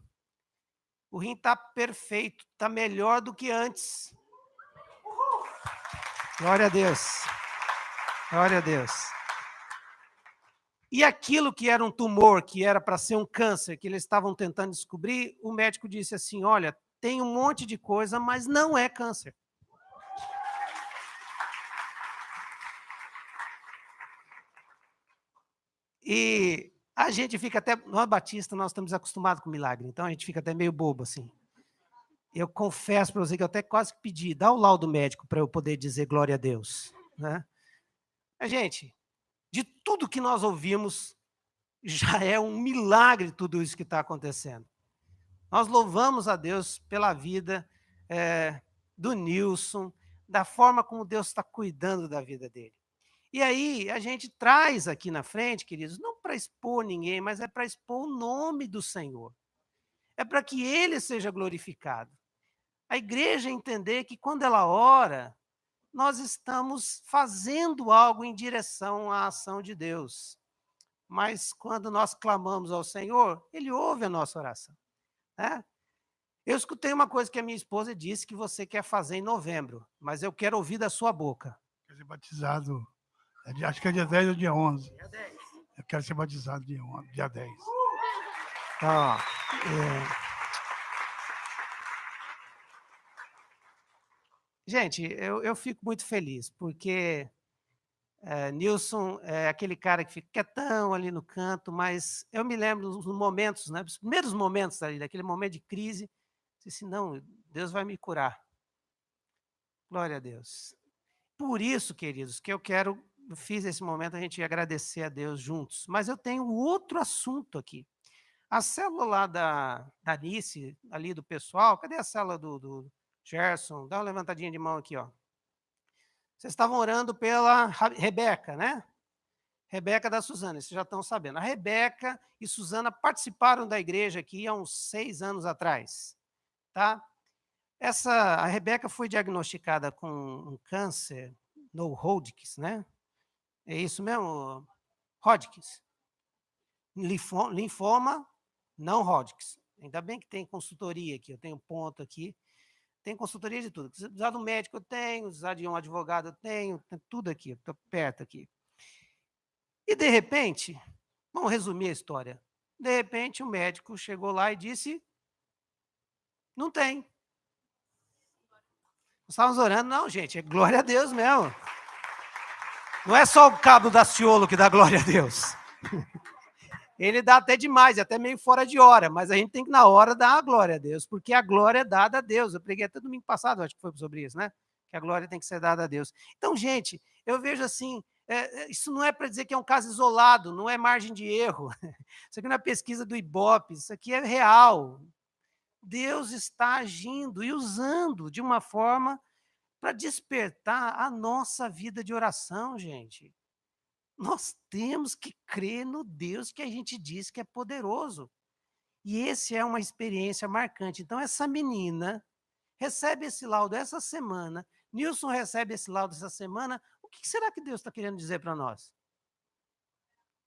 O rim está perfeito, está melhor do que antes. Glória a Deus. Glória a Deus. E aquilo que era um tumor, que era para ser um câncer, que eles estavam tentando descobrir, o médico disse assim, olha, tem um monte de coisa, mas não é câncer. E a gente fica até, nós batistas, nós estamos acostumados com milagre, então a gente fica até meio bobo assim. Eu confesso para você que eu até quase pedi, dá o laudo médico para eu poder dizer glória a Deus, né? Mas, gente, de tudo que nós ouvimos, já é um milagre tudo isso que está acontecendo. Nós louvamos a Deus pela vida do Nilson, da forma como Deus está cuidando da vida dele. E aí, a gente traz aqui na frente, queridos, não para expor ninguém, mas é para expor o nome do Senhor. É para que ele seja glorificado. A igreja entender que quando ela ora, nós estamos fazendo algo em direção à ação de Deus. Mas quando nós clamamos ao Senhor, Ele ouve a nossa oração, né? Eu escutei uma coisa que a minha esposa disse que você quer fazer em novembro, mas eu quero ouvir da sua boca. Quero ser batizado, acho que é dia 10 ou dia 11. Dia 10. Eu quero ser batizado dia 10. Gente, eu fico muito feliz, porque Nilson é aquele cara que fica quietão ali no canto, mas eu me lembro dos momentos, né, dos primeiros momentos ali, daquele momento de crise, disse, não, Deus vai me curar. Glória a Deus. Por isso, queridos, que eu fiz esse momento a gente agradecer a Deus juntos, mas eu tenho outro assunto aqui. A célula lá da Nice, ali do pessoal, cadê a célula do Gerson? Dá uma levantadinha de mão aqui, ó. Vocês estavam orando pela Rebeca, né? Rebeca da Suzana, vocês já estão sabendo. A Rebeca e Suzana participaram da igreja aqui há uns 6 anos atrás, tá? A Rebeca foi diagnosticada com um câncer no Hodgkin, né? É isso mesmo? Hodgkin. Linfoma, não Hodgkin. Ainda bem que tem consultoria aqui, eu tenho ponto aqui. Tem consultoria de tudo. Se precisar de um médico, eu tenho. Se precisar de um advogado, eu tenho. Tem tudo aqui, estou perto aqui. E, de repente, vamos resumir a história. De repente, o médico chegou lá e disse, não tem. Nós estávamos orando, não, gente, é glória a Deus mesmo. Não é só o cabo da Ciolo que dá glória a Deus. Ele dá até demais, até meio fora de hora, mas a gente tem que, na hora, dar a glória a Deus, porque a glória é dada a Deus. Eu preguei até domingo passado, acho que foi sobre isso, né? Que a glória tem que ser dada a Deus. Então, gente, eu vejo assim, isso não é para dizer que é um caso isolado, não é margem de erro. Isso aqui não é pesquisa do Ibope, isso aqui é real. Deus está agindo e usando de uma forma para despertar a nossa vida de oração, gente. Nós temos que crer no Deus que a gente diz que é poderoso. E esse é uma experiência marcante. Então, essa menina recebe esse laudo essa semana, Nilson recebe esse laudo essa semana. O que será que Deus está querendo dizer para nós?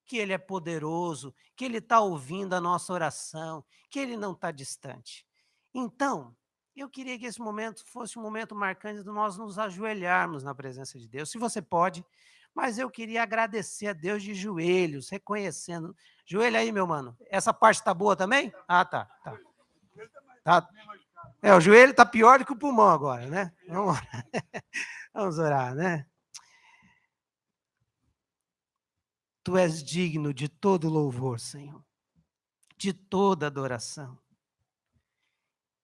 Que Ele é poderoso, que Ele está ouvindo a nossa oração, que Ele não está distante. Então, eu queria que esse momento fosse um momento marcante de nós nos ajoelharmos na presença de Deus. Se você pode, mas eu queria agradecer a Deus de joelhos, reconhecendo. Joelho aí, meu mano. Essa parte está boa também? Ah, tá. Tá. O joelho está pior do que o pulmão agora, né? Vamos orar. Vamos orar, né? Tu és digno de todo louvor, Senhor, de toda adoração.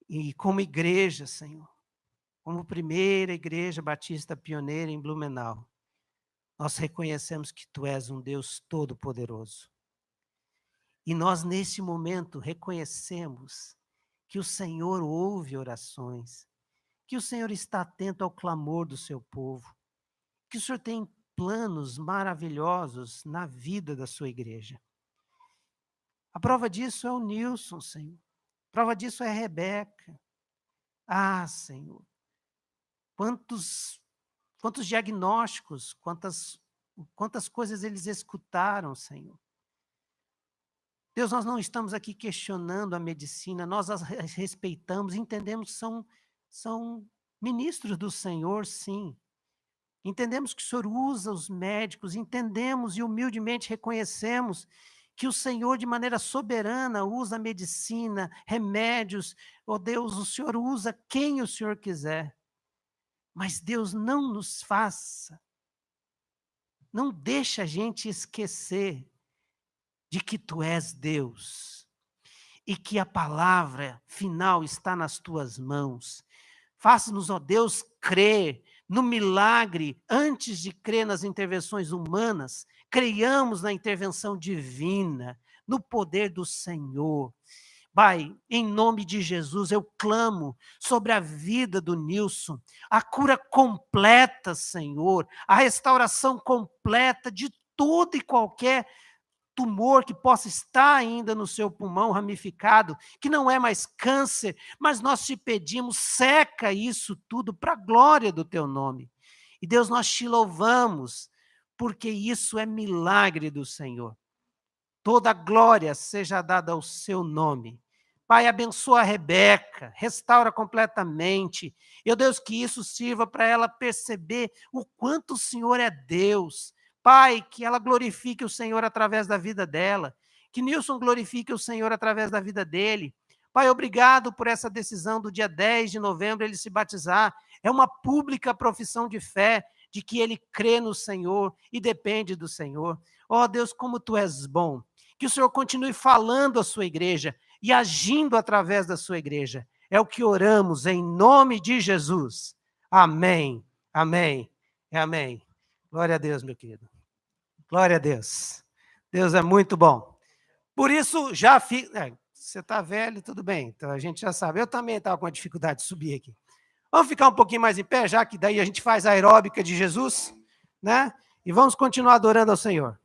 E como igreja, Senhor, como primeira igreja batista pioneira em Blumenau, nós reconhecemos que Tu és um Deus todo-poderoso. E nós, nesse momento, reconhecemos que o Senhor ouve orações, que o Senhor está atento ao clamor do seu povo, que o Senhor tem planos maravilhosos na vida da sua igreja. A prova disso é o Nilson, Senhor. A prova disso é a Rebeca. Ah, Senhor, quantos diagnósticos, quantas coisas eles escutaram, Senhor. Deus, nós não estamos aqui questionando a medicina, nós as respeitamos, entendemos que são ministros do Senhor, sim. Entendemos que o Senhor usa os médicos, entendemos e humildemente reconhecemos que o Senhor, de maneira soberana, usa a medicina, remédios. Oh Deus, o Senhor usa quem o Senhor quiser. Mas Deus, não nos faça, não deixa a gente esquecer de que Tu és Deus e que a palavra final está nas Tuas mãos. Faça-nos, ó Deus, crer no milagre antes de crer nas intervenções humanas. Creiamos na intervenção divina, no poder do Senhor. Pai, em nome de Jesus, eu clamo sobre a vida do Nilson, a cura completa, Senhor, a restauração completa de todo e qualquer tumor que possa estar ainda no seu pulmão ramificado, que não é mais câncer, mas nós te pedimos, seca isso tudo para a glória do teu nome. E Deus, nós te louvamos, porque isso é milagre do Senhor. Toda a glória seja dada ao seu nome. Pai, abençoa a Rebeca, restaura completamente. Eu, Deus, que isso sirva para ela perceber o quanto o Senhor é Deus. Pai, que ela glorifique o Senhor através da vida dela, que Nilson glorifique o Senhor através da vida dele. Pai, obrigado por essa decisão do dia 10 de novembro ele se batizar. É uma pública profissão de fé, de que ele crê no Senhor e depende do Senhor. Ó Deus, como Tu és bom. Que o Senhor continue falando à sua igreja e agindo através da sua igreja. É o que oramos em nome de Jesus. Amém, amém e amém. Glória a Deus, meu querido. Glória a Deus. Deus é muito bom. Por isso, já fica... Você está velho, tudo bem. Então, a gente já sabe. Eu também estava com a dificuldade de subir aqui. Vamos ficar um pouquinho mais em pé, já que daí a gente faz a aeróbica de Jesus, né? E vamos continuar adorando ao Senhor.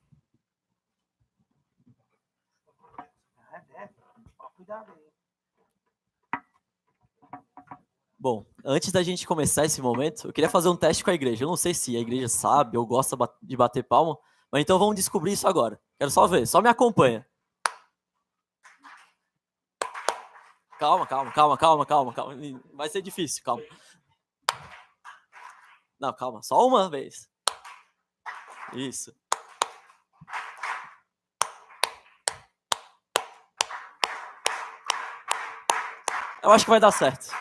Bom, antes da gente começar esse momento, eu queria fazer um teste com a igreja. Eu não sei se a igreja sabe ou gosta de bater palma, mas então vamos descobrir isso agora. Quero só ver, só me acompanha. Calma. Vai ser difícil, calma. Não, calma, só uma vez. Isso. Eu acho que vai dar certo.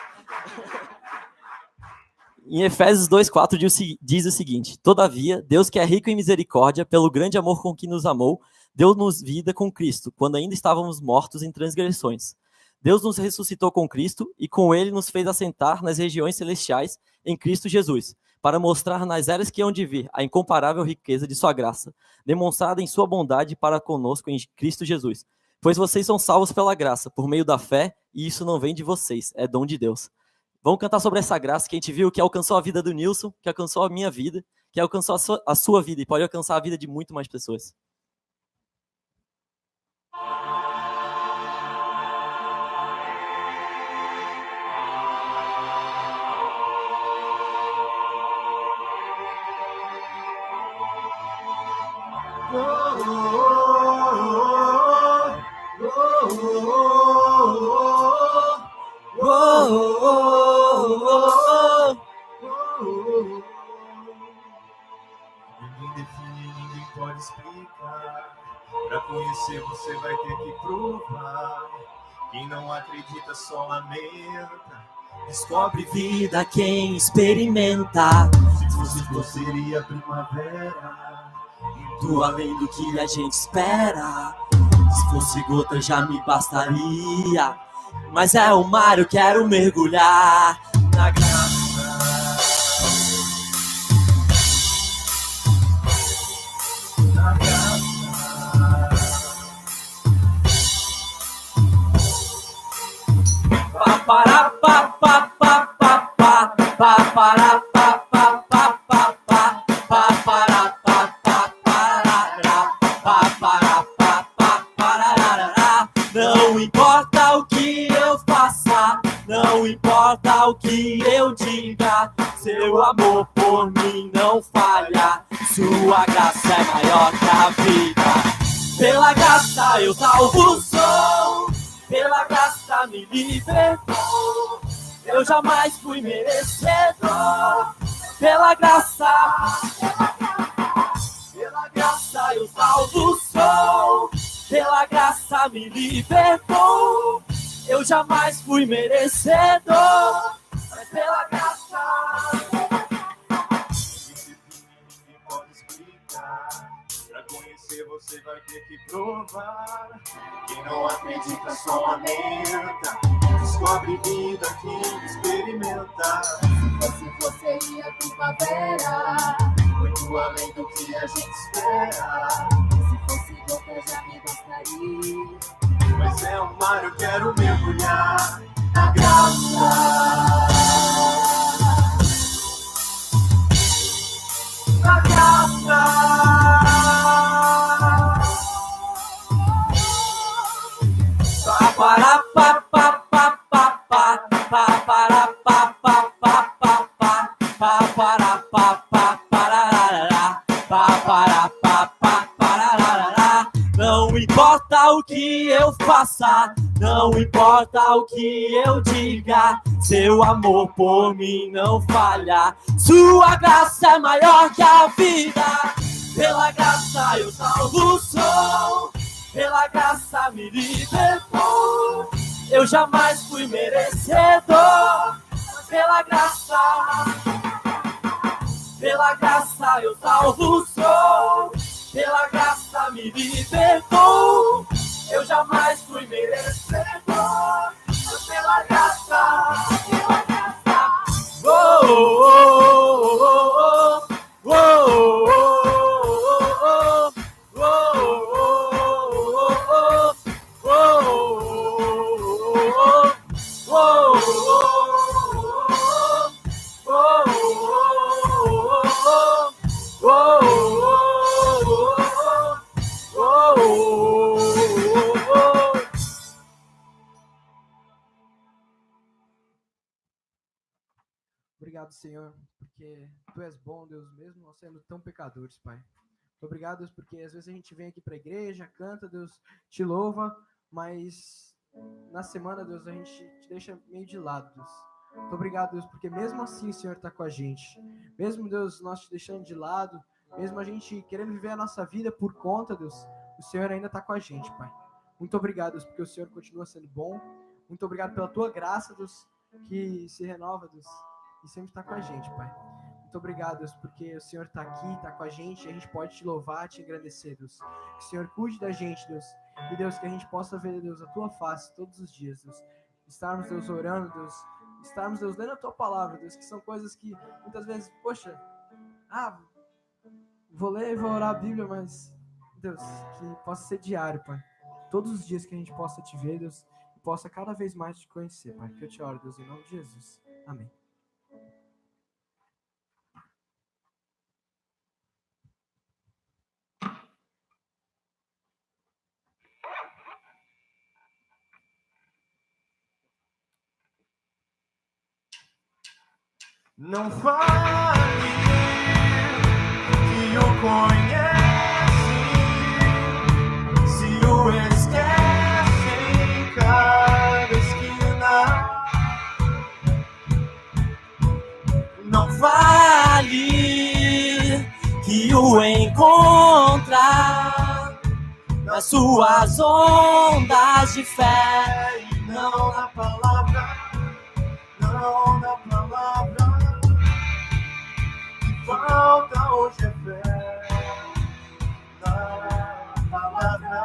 Em Efésios 2,4 diz o seguinte: Todavia, Deus que é rico em misericórdia, pelo grande amor com que nos amou, deu-nos vida com Cristo, quando ainda estávamos mortos em transgressões. Deus nos ressuscitou com Cristo e com ele nos fez assentar nas regiões celestiais em Cristo Jesus, para mostrar nas eras que hão de vir a incomparável riqueza de sua graça, demonstrada em sua bondade para conosco em Cristo Jesus. Pois vocês são salvos pela graça, por meio da fé, e isso não vem de vocês, é dom de Deus. Vamos cantar sobre essa graça que a gente viu que alcançou a vida do Nilson, que alcançou a minha vida, que alcançou a sua vida e pode alcançar a vida de muito mais pessoas. Ninguém ninguém pode explicar. Pra conhecer você vai ter que provar. Quem não acredita só lamenta. Descobre vida quem experimenta. Se fosse flor seria primavera. Muito além do que a gente espera. Se fosse gota já me bastaria. Mas é o mar, eu quero mergulhar na graça. Na graça. Pa para pa pa pa pa pa pa para pa pa pa pa pa pa para pa pa parará pa para pa pa parará. Não importa o que eu faça, não importa o que eu diga, seu amor por mim não falha, sua graça é maior que a vida. Pela graça eu salvo sou, pela graça me libertou, eu jamais fui merecedor. Pela graça eu salvo sou, pela graça me libertou, eu jamais fui merecedor. Mas pela graça Ninguém pode explicar. Pra conhecer você vai ter que provar. Quem não acredita só lamenta. Descobre vida quem experimenta. Se fosse seria primavera. Muito além do que a gente espera. Se fosse gota já me bastaria. Mas é um mar, eu quero mergulhar Na graça. na graça. para pa pa pa pa pa pa para pa pa pa pa pa pa para pa pa parará pa para pa pa parará. Não importa o que eu faça, não importa o que eu diga, seu amor por mim não falha, sua graça é maior que a vida. Pela graça eu salvo sou, pela graça me libertou, eu jamais fui merecedor. Pela graça eu salvo sou, pela graça me libertou, eu jamais fui merecedor. Pela graça, oh, oh, oh, oh, oh, oh, Obrigado, Senhor, porque Tu és bom, Deus, mesmo nós sendo tão pecadores, Pai. Muito obrigado, Deus, porque às vezes a gente vem aqui para a igreja, canta, Deus, te louva, mas na semana, Deus, a gente te deixa meio de lado, Deus. Muito obrigado, Deus, porque mesmo assim o Senhor está com a gente. Mesmo, Deus, nós te deixando de lado, mesmo a gente querendo viver a nossa vida por conta, Deus, o Senhor ainda está com a gente, Pai. Muito obrigado, Deus, porque o Senhor continua sendo bom. Muito obrigado pela Tua graça, Deus, que se renova, Deus, e sempre está com a gente, Pai. Muito obrigado, Deus, porque o Senhor está aqui, está com a gente, e a gente pode te louvar, te agradecer, Deus. Que o Senhor cuide da gente, Deus, e, Deus, que a gente possa ver, Deus, a Tua face todos os dias, Deus. Estarmos, Deus, orando, Deus, estarmos, Deus, lendo a Tua palavra, Deus, que são coisas que muitas vezes, poxa, vou ler e vou orar a Bíblia, mas, Deus, que possa ser diário, Pai. Todos os dias que a gente possa te ver, Deus, e possa cada vez mais te conhecer, Pai. Que eu te oro, Deus, em nome de Jesus. Amém. Não fale que o conhece, se o esquece em cada esquina. Não fale que o encontra encontrar nas suas ondas de fé, e não na palavra, não na palavra. Falta hoje é fé na palavra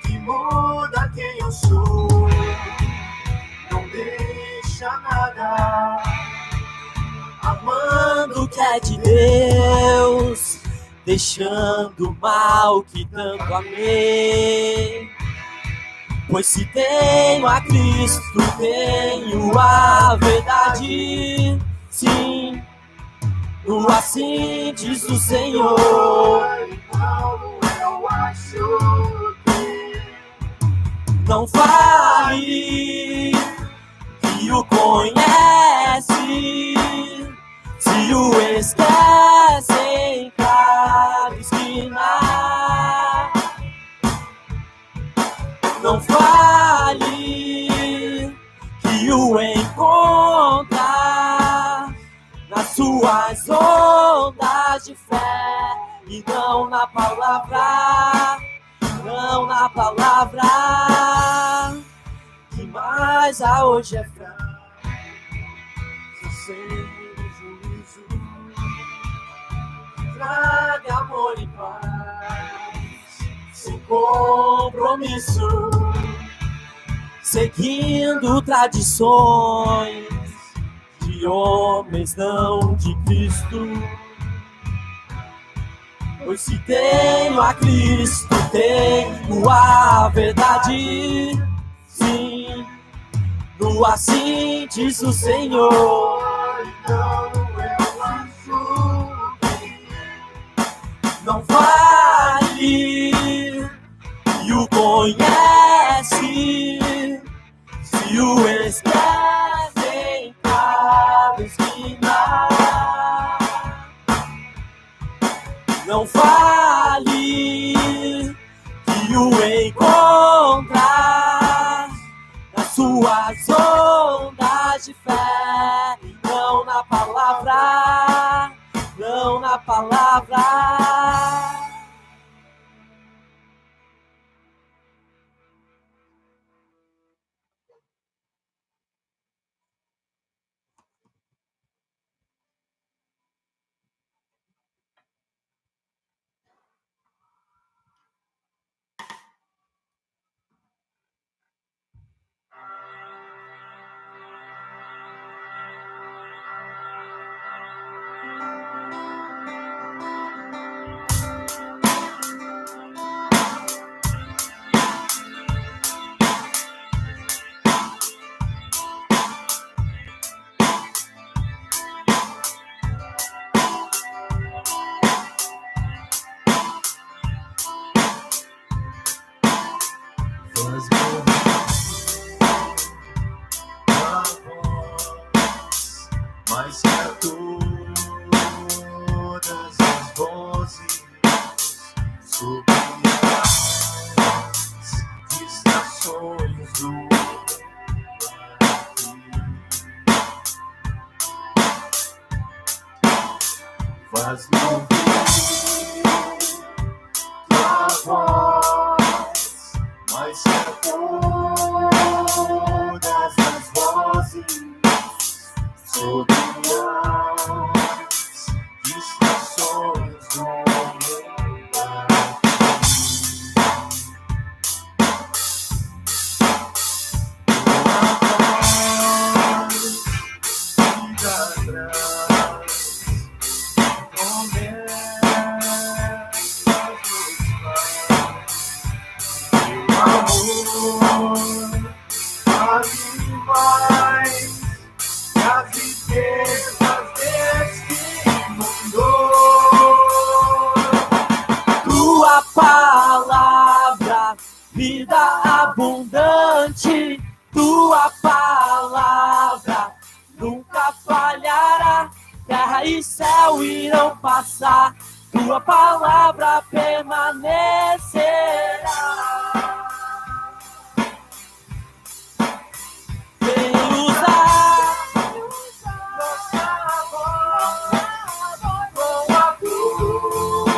que muda quem eu sou, não deixa nada, amando o que é de Deus, deixando o mal que tanto amei. Pois se tenho a Cristo, tenho a verdade, sim. No assim diz o Senhor, então eu acho que não fale que o conhece, se o esquece em cada esquina. Não fale que o encontra nas suas ondas de fé, e não na palavra, não na palavra, que mais há hoje é fraco, sem juízo, traga amor e paz, sem compromisso, seguindo tradições de homens, não de Cristo. Pois se tenho a Cristo, tenho a verdade, sim. No assim diz o Senhor, então eu acho que não vale e o conhece, se o esquece em cada esquina. Não vale que o encontrar nas suas ondas de fé, não na palavra, não na palavra. Mais que a todas as vozes sobre as estações do faz-me ouvir tua voz, mais que a todas as vozes sobre as estações do palavra, vida abundante, tua palavra nunca falhará, terra e céu irão passar, tua palavra permanecerá. Vem usar nossa voz com a cruz.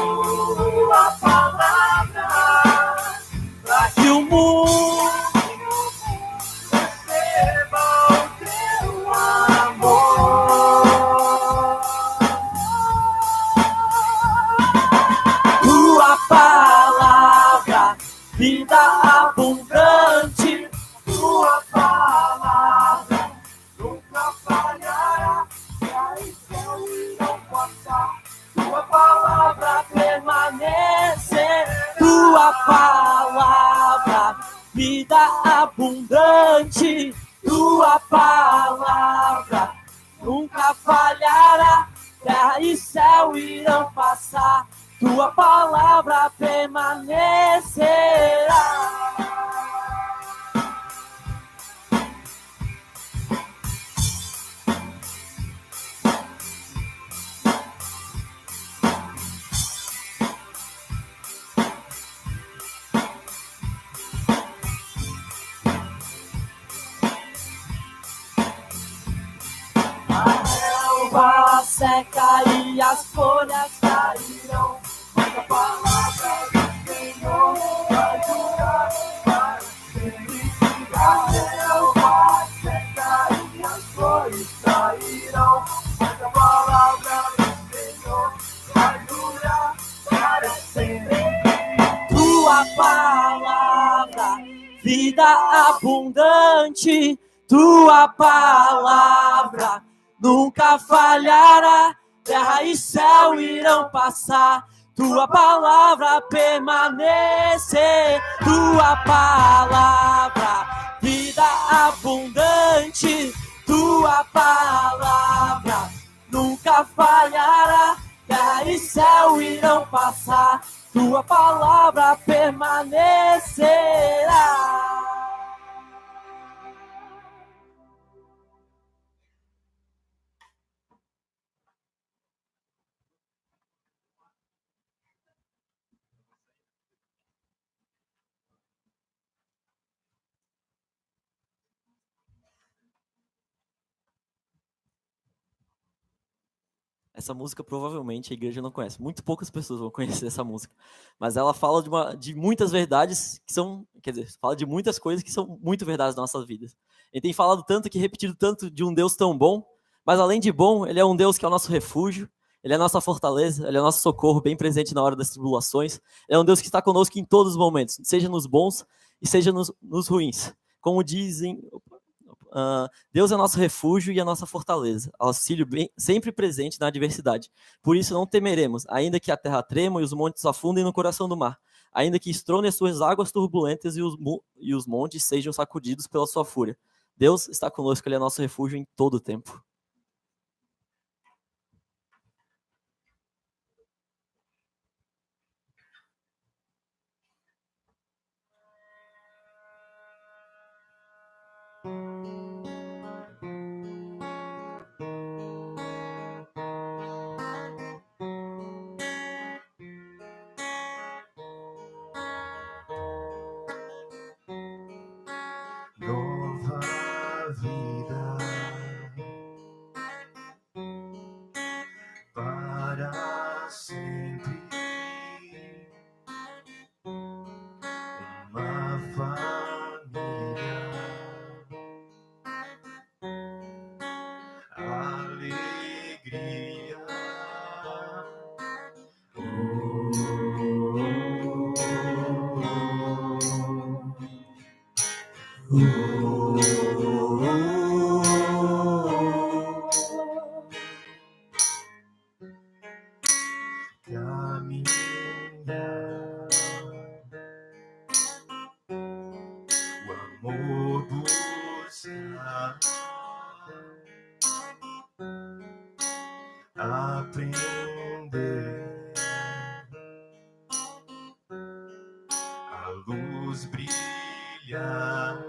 palavra, para que o mundo receba o teu amor. Tua palavra, vida abundante, tua palavra nunca falhará. Terra e céu irão passar, tua palavra permanecer. Tua palavra, vida abundante, tua palavra nunca falhará. Terra e céu irão passar, tua palavra permanecerá. A seca e as folhas cairão, mas a palavra do Senhor vai durar para sempre. A relva seca e as folhas cairão, mas a palavra do Senhor vai durar para sempre. Tua palavra, vida abundante, tua palavra nunca falhará. Terra e céu irão passar, tua palavra permanecer. Tua palavra, vida abundante, tua palavra nunca falhará. Terra e céu irão passar, tua palavra permanecerá. Essa música provavelmente a igreja não conhece. Muito poucas pessoas vão conhecer essa música. Mas ela fala de muitas verdades que são... Quer dizer, fala de muitas coisas que são muito verdades nas nossas vidas. Ele tem falado tanto que repetido tanto de um Deus tão bom, mas além de bom, ele é um Deus que é o nosso refúgio, ele é a nossa fortaleza, ele é o nosso socorro bem presente na hora das tribulações. Ele é um Deus que está conosco em todos os momentos, seja nos bons e seja nos ruins. Como dizem... Deus é nosso refúgio e a nossa fortaleza, auxílio sempre presente na adversidade. Por isso não temeremos, ainda que a terra trema e os montes afundem no coração do mar, ainda que estronem as suas águas turbulentas e os montes sejam sacudidos pela sua fúria. Deus está conosco, ele é nosso refúgio em todo o tempo. Nova vida para sempre, uma família, alegria. Caminhar, o amor buscar, aprender, a luz brilhar,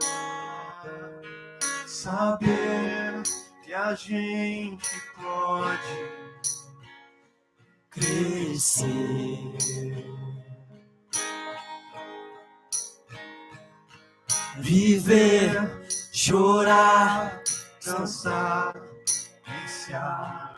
saber que a gente pode crescer, viver, chorar, cansar e se alegrar.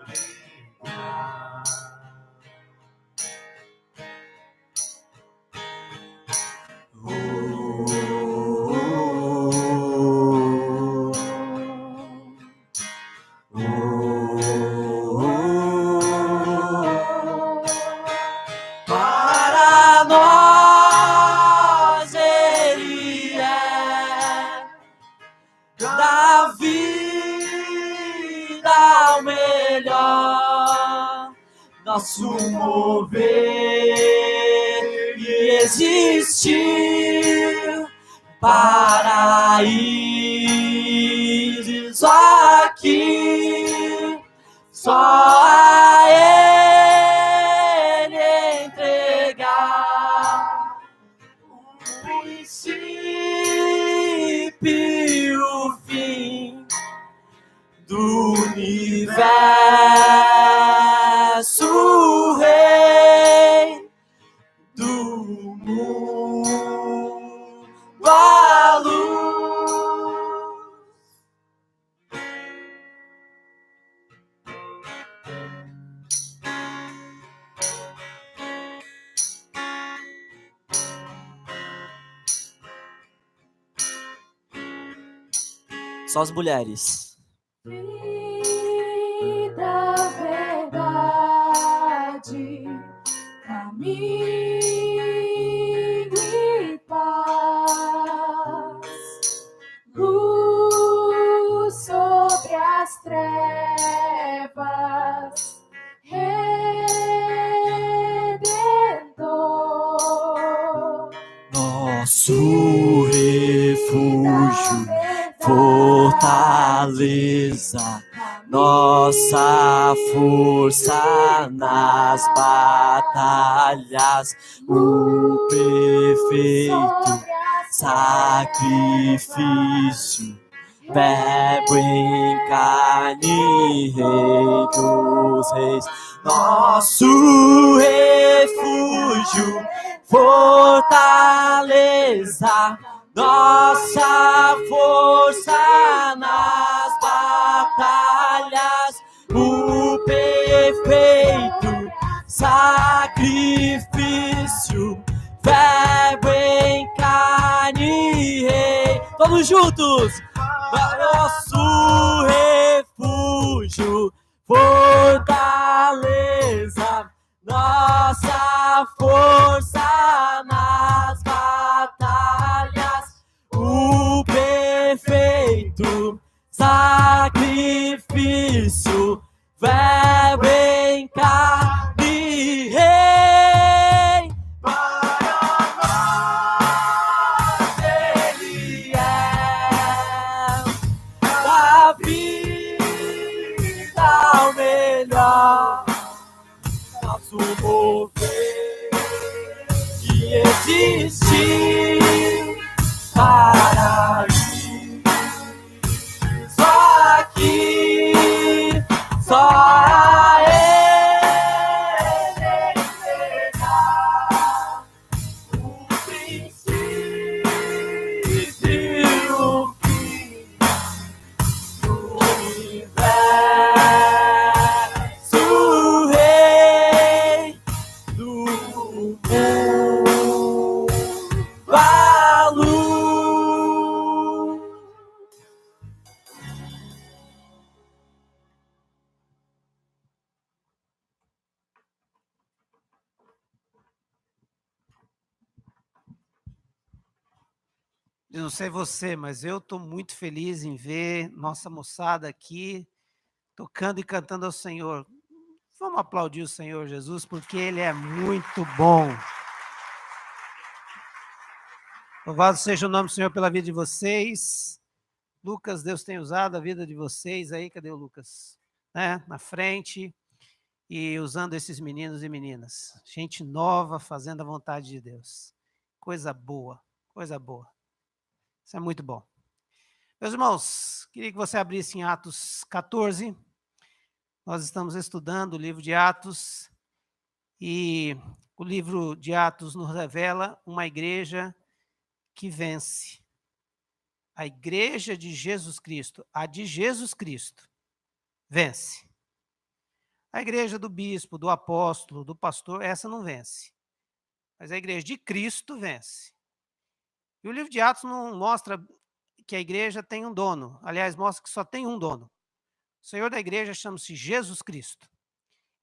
nosso mover e existir para ir só aqui, só a Ele entregar o princípio e o fim do universo, Rei do mundo, a luz. Só as mulheres. Vida, verdade, caminho e paz, luz sobre as trevas, Redentor, Nosso refúgio, fortaleza, nossa força nas batalhas, o perfeito sacrifício, verbo em carne, Rei dos reis, nosso refúgio, fortaleza, nossa força nas batalhas, o perfeito sacrifício, verbo em carne, Rei. Todos juntos! Nosso refúgio, fortaleza, nossa força nas batalhas, o perfeito sacrifício, verbo em carne, Rei. Para nós Ele é a vida, o melhor, nosso mover que existe para ir só aqui, só a Ele entregar o princípio e o fim do universo, Rei do mundo, a luz. Eu não sei você, mas eu estou muito feliz em ver nossa moçada aqui tocando e cantando ao Senhor. Vamos aplaudir o Senhor Jesus, porque Ele é muito bom. Louvado seja o nome do Senhor pela vida de vocês. Lucas, Deus tem usado a vida de vocês aí. Cadê o Lucas? Na frente. E usando esses meninos e meninas. Gente nova fazendo a vontade de Deus. Coisa boa, coisa boa. Isso é muito bom. Meus irmãos, queria que você abrisse em Atos 14. Nós estamos estudando o livro de Atos. E o livro de Atos nos revela uma igreja que vence. A igreja de Jesus Cristo, a de Jesus Cristo, vence. A igreja do bispo, do apóstolo, do pastor, essa não vence. Mas a igreja de Cristo vence. E o livro de Atos não mostra que a igreja tem um dono. Aliás, mostra que só tem um dono. O Senhor da igreja chama-se Jesus Cristo.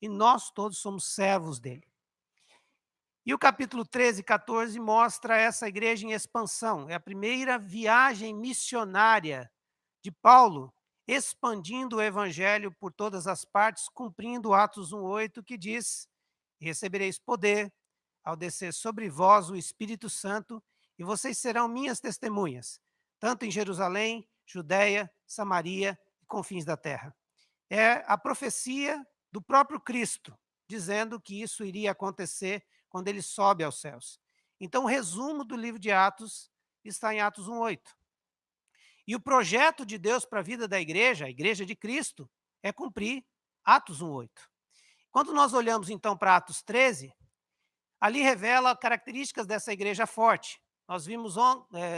E nós todos somos servos dele. E o capítulo 13 e 14 mostra essa igreja em expansão. É a primeira viagem missionária de Paulo expandindo o evangelho por todas as partes, cumprindo Atos 1:8, que diz: recebereis poder ao descer sobre vós o Espírito Santo, e vocês serão minhas testemunhas, tanto em Jerusalém, Judeia, Samaria e confins da terra. É a profecia do próprio Cristo, dizendo que isso iria acontecer quando ele sobe aos céus. Então, o resumo do livro de Atos está em Atos 1:8. E o projeto de Deus para a vida da igreja, a igreja de Cristo, é cumprir Atos 1:8. Quando nós olhamos, então, para Atos 13, ali revela características dessa igreja forte. Nós vimos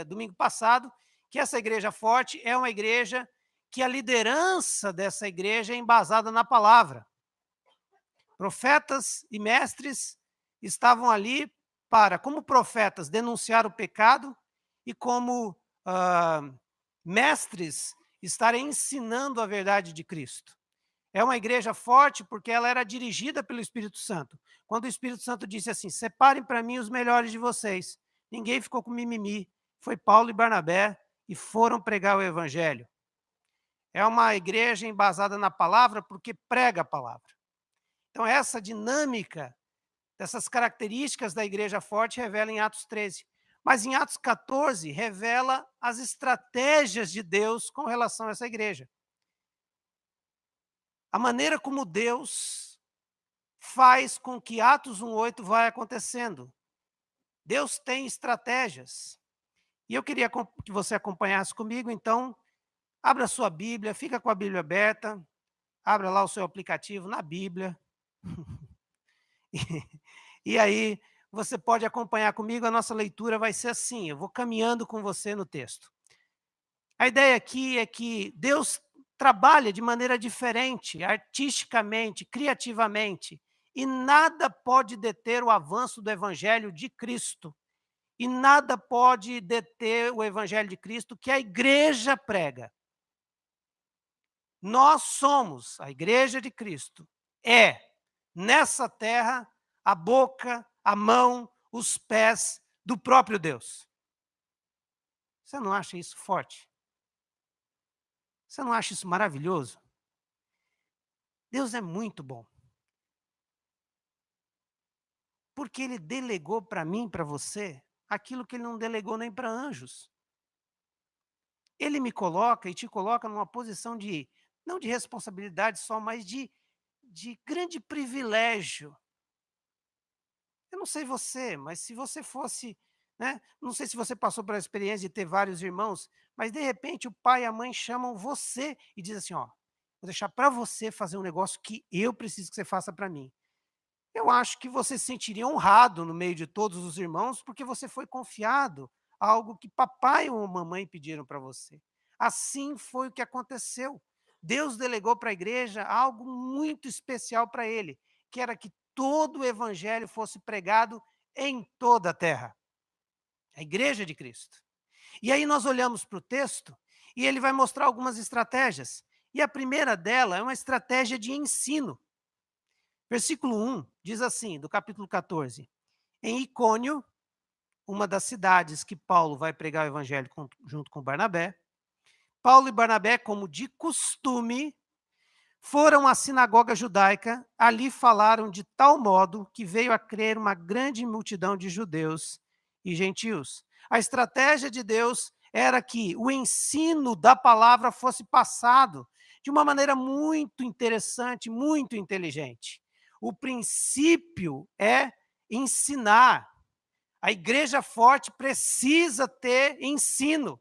domingo passado que essa igreja forte é uma igreja que a liderança dessa igreja é embasada na palavra. Profetas e mestres estavam ali para, como profetas, denunciar o pecado e como mestres estarem ensinando a verdade de Cristo. É uma igreja forte porque ela era dirigida pelo Espírito Santo. Quando o Espírito Santo disse assim: separem para mim os melhores de vocês. Ninguém ficou com mimimi. Foi Paulo e Barnabé e foram pregar o evangelho. É uma igreja embasada na palavra porque prega a palavra. Então, essa dinâmica, dessas características da igreja forte revela em Atos 13. Mas em Atos 14, revela as estratégias de Deus com relação a essa igreja. A maneira como Deus faz com que Atos 1:8 vai acontecendo. Deus tem estratégias. E eu queria que você acompanhasse comigo, então, abra a sua Bíblia, fica com a Bíblia aberta, abra lá o seu aplicativo na Bíblia. E aí, você pode acompanhar comigo, a nossa leitura vai ser assim, eu vou caminhando com você no texto. A ideia aqui é que Deus trabalha de maneira diferente, artisticamente, criativamente, e nada pode deter o avanço do evangelho de Cristo. E nada pode deter o evangelho de Cristo que a igreja prega. Nós somos, a igreja de Cristo, nessa terra, a boca, a mão, os pés do próprio Deus. Você não acha isso forte? Você não acha isso maravilhoso? Deus é muito bom. Porque Ele delegou para mim, para você, aquilo que Ele não delegou nem para anjos. Ele me coloca e te coloca numa posição de, não de responsabilidade só, mas de grande privilégio. Eu não sei você, mas se você fosse, né? Não sei se você passou pela experiência de ter vários irmãos, mas de repente o pai e a mãe chamam você e dizem assim, ó, vou deixar para você fazer um negócio que eu preciso que você faça para mim. Eu acho que você se sentiria honrado no meio de todos os irmãos, porque você foi confiado a algo que papai ou mamãe pediram para você. Assim foi o que aconteceu. Deus delegou para a igreja algo muito especial para ele, que era que todo o evangelho fosse pregado em toda a terra. A igreja de Cristo. E aí nós olhamos para o texto e ele vai mostrar algumas estratégias. E a primeira dela é uma estratégia de ensino. Versículo 1 diz assim, do capítulo 14. Em Icônio, uma das cidades que Paulo vai pregar o evangelho junto com Barnabé, Paulo e Barnabé, como de costume, foram à sinagoga judaica, ali falaram de tal modo que veio a crer uma grande multidão de judeus e gentios. A estratégia de Deus era que o ensino da palavra fosse passado de uma maneira muito interessante, muito inteligente. O princípio é ensinar. A igreja forte precisa ter ensino.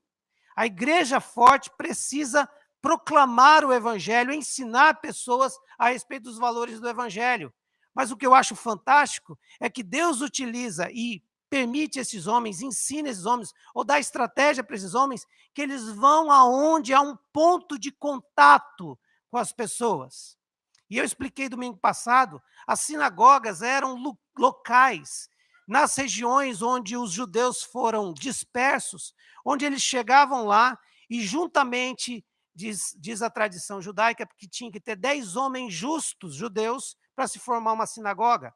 A igreja forte precisa proclamar o evangelho, ensinar pessoas a respeito dos valores do evangelho. Mas o que eu acho fantástico é que Deus utiliza e permite esses homens, ensina esses homens, ou dá estratégia para esses homens, que eles vão aonde há um ponto de contato com as pessoas. E eu expliquei domingo passado, as sinagogas eram locais, nas regiões onde os judeus foram dispersos, onde eles chegavam lá e juntamente, diz a tradição judaica, que tinha que ter 10 homens justos, judeus, para se formar uma sinagoga.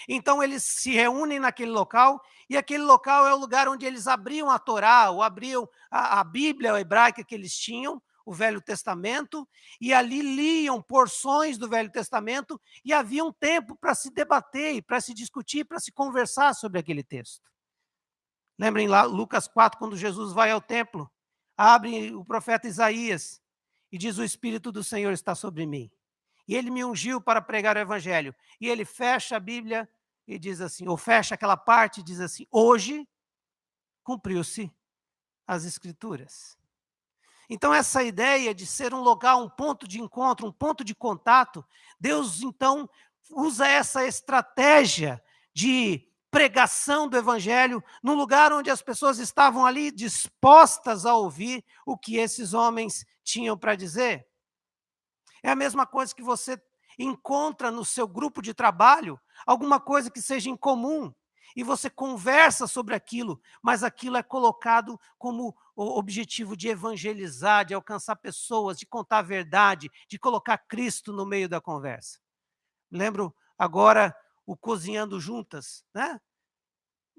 Então eles se reúnem naquele local, e aquele local é o lugar onde eles abriam a Torá, ou abriam a Bíblia hebraica que eles tinham, o Velho Testamento, e ali liam porções do Velho Testamento, e havia um tempo para se debater, para se discutir, para se conversar sobre aquele texto. Lembrem lá, Lucas 4, quando Jesus vai ao templo, abre o profeta Isaías e diz: o Espírito do Senhor está sobre mim. E ele me ungiu para pregar o Evangelho. E ele fecha a Bíblia e diz assim, ou fecha aquela parte e diz assim: hoje cumpriu-se as Escrituras. Então, essa ideia de ser um local, um ponto de encontro, um ponto de contato, Deus, então, usa essa estratégia de pregação do Evangelho num lugar onde as pessoas estavam ali dispostas a ouvir o que esses homens tinham para dizer. É a mesma coisa que você encontra no seu grupo de trabalho, alguma coisa que seja em comum, e você conversa sobre aquilo, mas aquilo é colocado como o objetivo de evangelizar, de alcançar pessoas, de contar a verdade, de colocar Cristo no meio da conversa. Lembro agora o Cozinhando Juntas, né?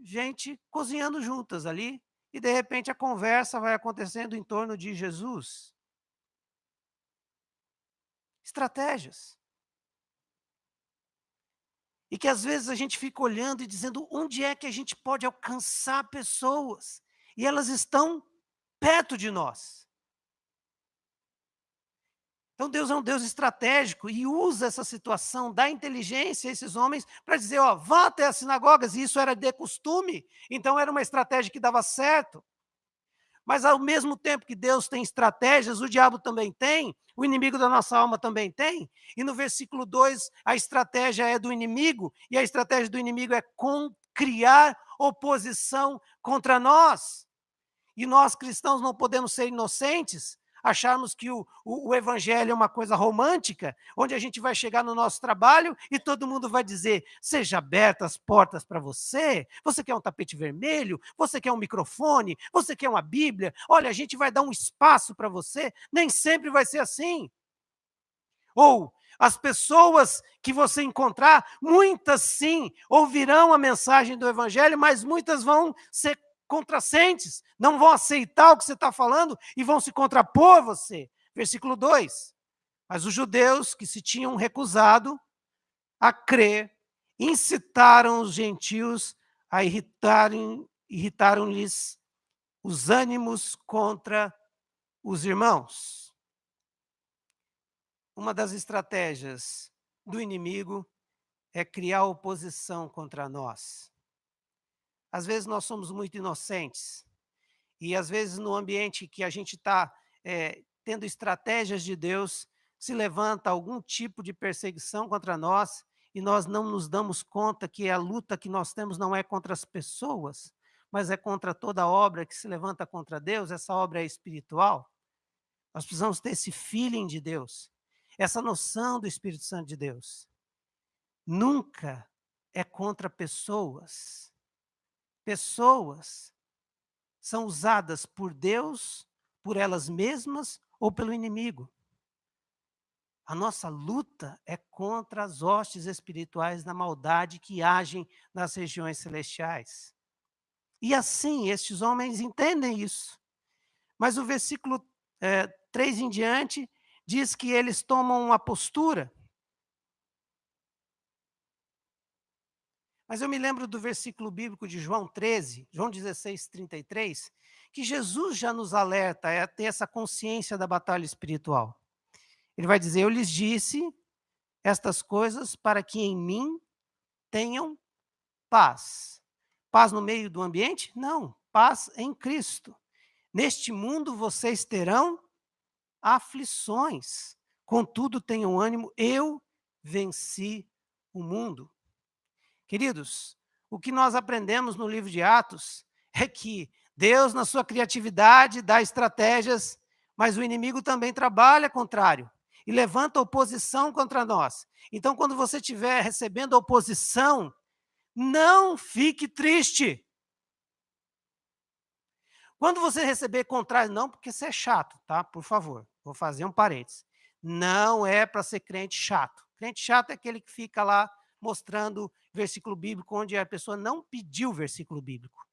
Gente cozinhando juntas ali, e de repente a conversa vai acontecendo em torno de Jesus. Estratégias. E que às vezes a gente fica olhando e dizendo onde é que a gente pode alcançar pessoas. E elas estão perto de nós. Então Deus é um Deus estratégico e usa essa situação, dá inteligência a esses homens para dizer, ó, vá até as sinagogas, e isso era de costume. Então era uma estratégia que dava certo. Mas ao mesmo tempo que Deus tem estratégias, o diabo também tem, o inimigo da nossa alma também tem. E no versículo 2, a estratégia é do inimigo, e a estratégia do inimigo é criar oposição contra nós. E nós cristãos não podemos ser inocentes, acharmos que o evangelho é uma coisa romântica, onde a gente vai chegar no nosso trabalho e todo mundo vai dizer, seja abertas as portas para você, você quer um tapete vermelho, você quer um microfone, você quer uma Bíblia, olha, a gente vai dar um espaço para você. Nem sempre vai ser assim. Ou as pessoas que você encontrar, muitas sim, ouvirão a mensagem do evangelho, mas muitas vão ser contracentes, não vão aceitar o que você está falando e vão se contrapor a você. Versículo 2. Mas os judeus que se tinham recusado a crer, incitaram os gentios a irritaram-lhes os ânimos contra os irmãos. Uma das estratégias do inimigo é criar oposição contra nós. Às vezes nós somos muito inocentes, e às vezes no ambiente que a gente está tendo estratégias de Deus, se levanta algum tipo de perseguição contra nós, e nós não nos damos conta que a luta que nós temos não é contra as pessoas, mas é contra toda obra que se levanta contra Deus. Essa obra é espiritual. Nós precisamos ter esse feeling de Deus, essa noção do Espírito Santo de Deus. Nunca é contra pessoas. Pessoas são usadas por Deus, por elas mesmas ou pelo inimigo. A nossa luta é contra as hostes espirituais da maldade que agem nas regiões celestiais. E assim, estes homens entendem isso. Mas o versículo 3 em diante diz que eles tomam uma postura. Mas eu me lembro do versículo bíblico de João 13, João 16, 33, que Jesus já nos alerta a ter essa consciência da batalha espiritual. Ele vai dizer, eu lhes disse estas coisas para que em mim tenham paz. Paz no meio do ambiente? Não, paz em Cristo. Neste mundo vocês terão aflições, contudo tenham ânimo, eu venci o mundo. Queridos, o que nós aprendemos no livro de Atos é que Deus, na sua criatividade, dá estratégias, mas o inimigo também trabalha contrário e levanta oposição contra nós. Então, quando você estiver recebendo oposição, não fique triste. Quando você receber contrário, não, porque você é chato, tá? Por favor, vou fazer um parênteses. Não é para ser crente chato. Crente chato é aquele que fica lá mostrando versículo bíblico onde a pessoa não pediu versículo bíblico.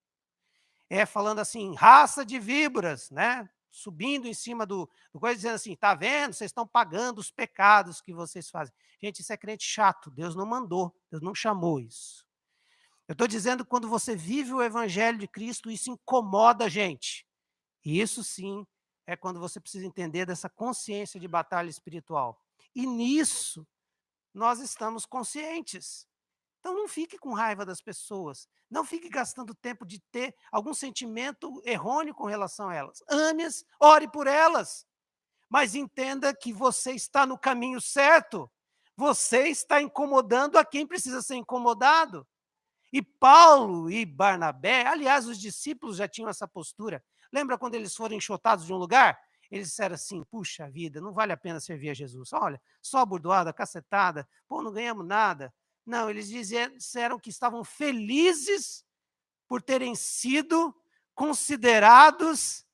Falando assim, raça de víboras, né? subindo em cima do coisa, dizendo assim, tá vendo? Vocês estão pagando os pecados que vocês fazem. Gente, isso é crente chato. Deus não mandou, Deus não chamou isso. Eu estou dizendo que quando você vive o evangelho de Cristo, isso incomoda a gente. E isso sim é quando você precisa entender dessa consciência de batalha espiritual. E nisso nós estamos conscientes. Então não fique com raiva das pessoas. Não fique gastando tempo de ter algum sentimento errôneo com relação a elas. Ame-as, ore por elas. Mas entenda que você está no caminho certo. Você está incomodando a quem precisa ser incomodado. E Paulo e Barnabé, aliás, os discípulos já tinham essa postura. Lembra quando eles foram enxotados de um lugar? Eles disseram assim, puxa vida, não vale a pena servir a Jesus. Olha, só bordoada, cacetada, pô, não ganhamos nada. Não, eles disseram que estavam felizes por terem sido considerados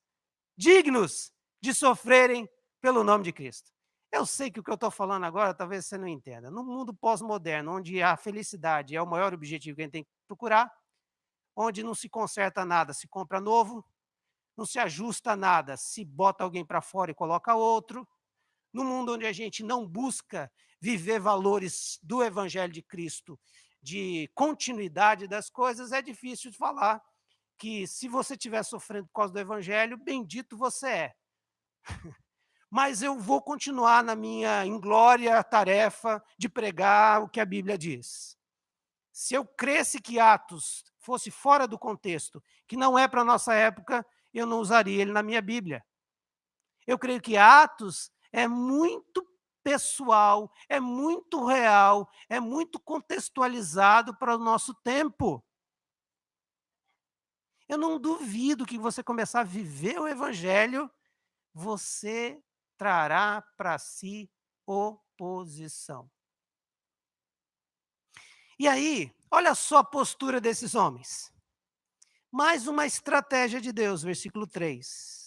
dignos de sofrerem pelo nome de Cristo. Eu sei que o que eu estou falando agora, talvez você não entenda. No mundo pós-moderno, onde a felicidade é o maior objetivo que a gente tem que procurar, onde não se conserta nada, se compra novo, não se ajusta nada, se bota alguém para fora e coloca outro, no mundo onde a gente não busca viver valores do Evangelho de Cristo, de continuidade das coisas, é difícil de falar que se você estiver sofrendo por causa do Evangelho, bendito você é. Mas eu vou continuar na minha inglória tarefa de pregar o que a Bíblia diz. Se eu cresce que Atos fosse fora do contexto, que não é para a nossa época, eu não usaria ele na minha Bíblia. Eu creio que Atos é muito pessoal, é muito real, é muito contextualizado para o nosso tempo. Eu não duvido que você começar a viver o Evangelho, você trará para si oposição. E aí, olha só a postura desses homens. Mais uma estratégia de Deus, versículo 3.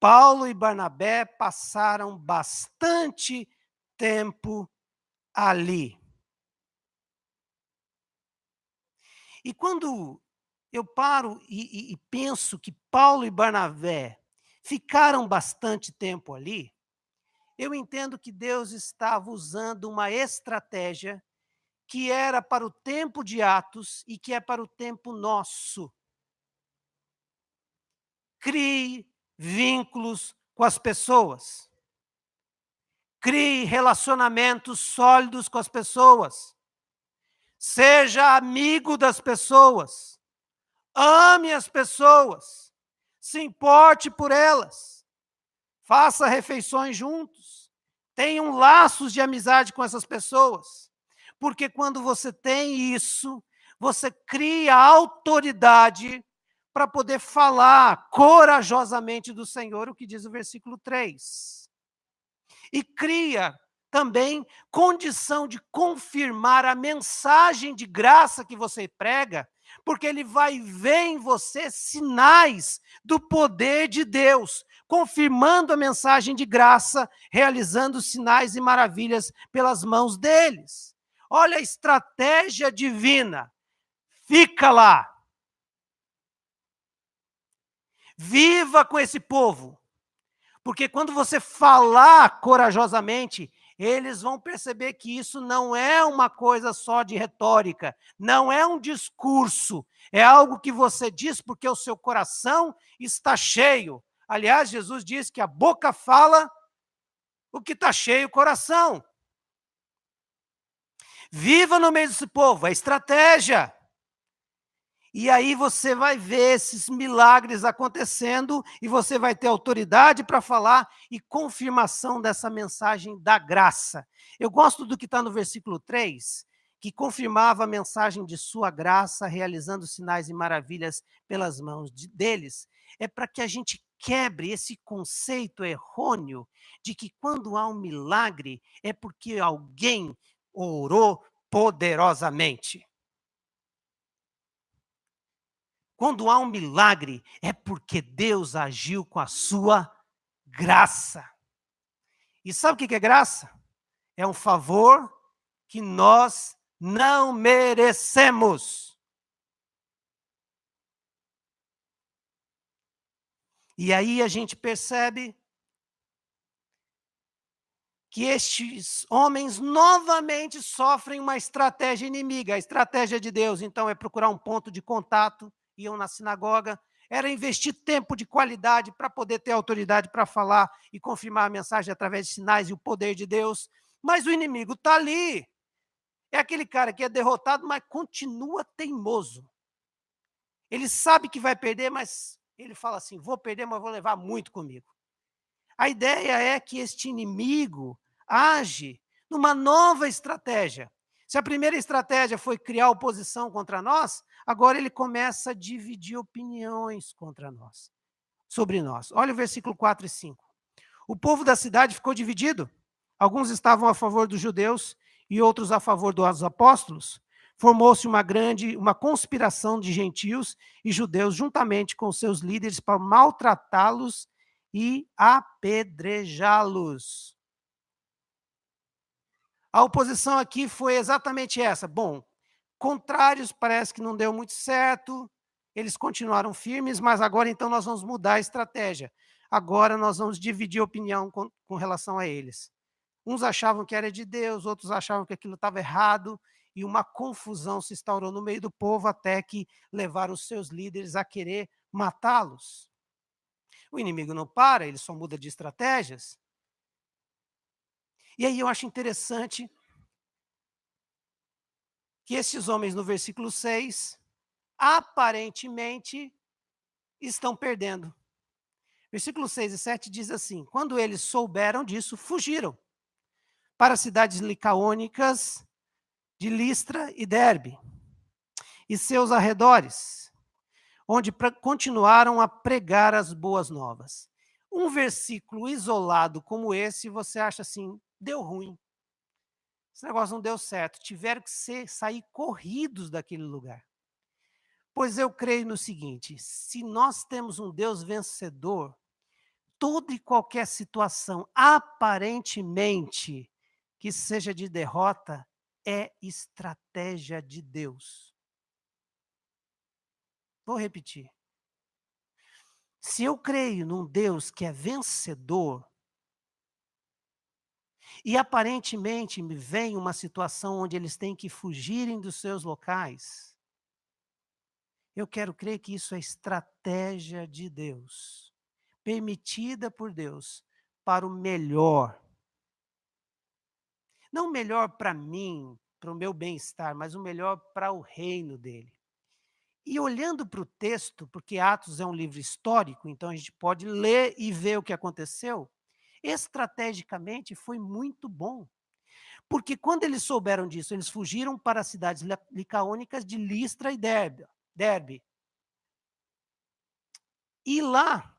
Paulo e Barnabé passaram bastante tempo ali. E quando eu paro e penso que Paulo e Barnabé ficaram bastante tempo ali, eu entendo que Deus estava usando uma estratégia que era para o tempo de Atos e que é para o tempo nosso. Crie vínculos com as pessoas. Crie relacionamentos sólidos com as pessoas. Seja amigo das pessoas. Ame as pessoas. Se importe por elas. Faça refeições juntos. Tenham laços de amizade com essas pessoas. Porque quando você tem isso, você cria autoridade para poder falar corajosamente do Senhor, o que diz o versículo 3. E cria também condição de confirmar a mensagem de graça que você prega, porque ele vai ver em você sinais do poder de Deus, confirmando a mensagem de graça, realizando sinais e maravilhas pelas mãos deles. Olha a estratégia divina. Fica lá. Viva com esse povo. Porque quando você falar corajosamente, eles vão perceber que isso não é uma coisa só de retórica, não é um discurso, é algo que você diz porque o seu coração está cheio. Aliás, Jesus diz que a boca fala o que está cheio o coração. Viva no meio desse povo, é estratégia. E aí você vai ver esses milagres acontecendo e você vai ter autoridade para falar e confirmação dessa mensagem da graça. Eu gosto do que está no versículo 3, que confirmava a mensagem de sua graça, realizando sinais e maravilhas pelas mãos deles. É para que a gente quebre esse conceito errôneo de que quando há um milagre é porque alguém orou poderosamente. Quando há um milagre, é porque Deus agiu com a sua graça. E sabe o que é graça? É um favor que nós não merecemos. E aí a gente percebe que estes homens novamente sofrem uma estratégia inimiga. A estratégia de Deus, então, é procurar um ponto de contato, iam na sinagoga, era investir tempo de qualidade para poder ter autoridade para falar e confirmar a mensagem através de sinais e o poder de Deus. Mas o inimigo está ali. É aquele cara que é derrotado, mas continua teimoso. Ele sabe que vai perder, mas ele fala assim, vou perder, mas vou levar muito comigo. A ideia é que este inimigo age numa nova estratégia. Se a primeira estratégia foi criar oposição contra nós, agora ele começa a dividir opiniões contra nós, sobre nós. Olha o versículo 4 e 5. O povo da cidade ficou dividido. Alguns estavam a favor dos judeus e outros a favor dos apóstolos. Formou-se uma conspiração de gentios e judeus juntamente com seus líderes para maltratá-los e apedrejá-los. A oposição aqui foi exatamente essa. Bom, contrários, parece que não deu muito certo, eles continuaram firmes, mas agora então nós vamos mudar a estratégia. Agora nós vamos dividir opinião com relação a eles. Uns achavam que era de Deus, outros achavam que aquilo estava errado, e uma confusão se instaurou no meio do povo até que levaram os seus líderes a querer matá-los. O inimigo não para, ele só muda de estratégias. E aí eu acho interessante que esses homens, no versículo 6, aparentemente estão perdendo. Versículos 6 e 7 diz assim, quando eles souberam disso, fugiram para as cidades licaônicas de Listra e Derbe e seus arredores, onde continuaram a pregar as boas novas. Um versículo isolado como esse, você acha assim, deu ruim. Esse negócio não deu certo. Tiveram que sair corridos daquele lugar. Pois eu creio no seguinte, se nós temos um Deus vencedor, toda e qualquer situação, aparentemente, que seja de derrota, é estratégia de Deus. Vou repetir. Se eu creio num Deus que é vencedor, e aparentemente me vem uma situação onde eles têm que fugirem dos seus locais, eu quero crer que isso é estratégia de Deus, permitida por Deus para o melhor. Não o melhor para mim, para o meu bem-estar, mas o melhor para o reino dele. E olhando para o texto, porque Atos é um livro histórico, então a gente pode ler e ver o que aconteceu, estrategicamente foi muito bom. Porque quando eles souberam disso, eles fugiram para as cidades licaônicas de Listra e Derbe. E lá,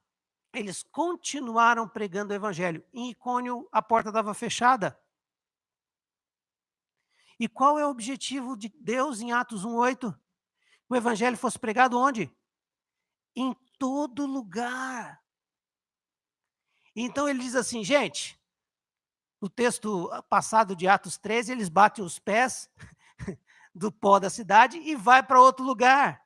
eles continuaram pregando o evangelho. Em Icônio, a porta estava fechada. E qual é o objetivo de Deus em Atos 1:8? O evangelho fosse pregado onde? Em todo lugar. Então ele diz assim, gente, no texto passado de Atos 13, eles batem os pés do pó da cidade e vai para outro lugar.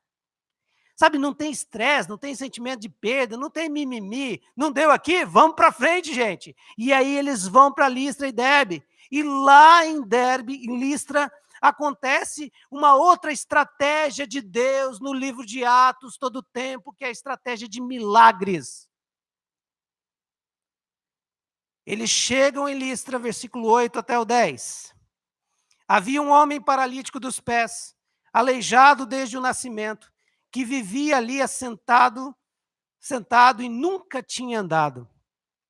Sabe, não tem estresse, não tem sentimento de perda, não tem mimimi, não deu aqui, vamos para frente, gente. E aí eles vão para Listra e Derbe. E lá em Derbe, em Listra, acontece uma outra estratégia de Deus no livro de Atos todo o tempo, que é a estratégia de milagres. Eles chegam em Listra, versículo 8 até o 10. Havia um homem paralítico dos pés, aleijado desde o nascimento, que vivia ali sentado e nunca tinha andado.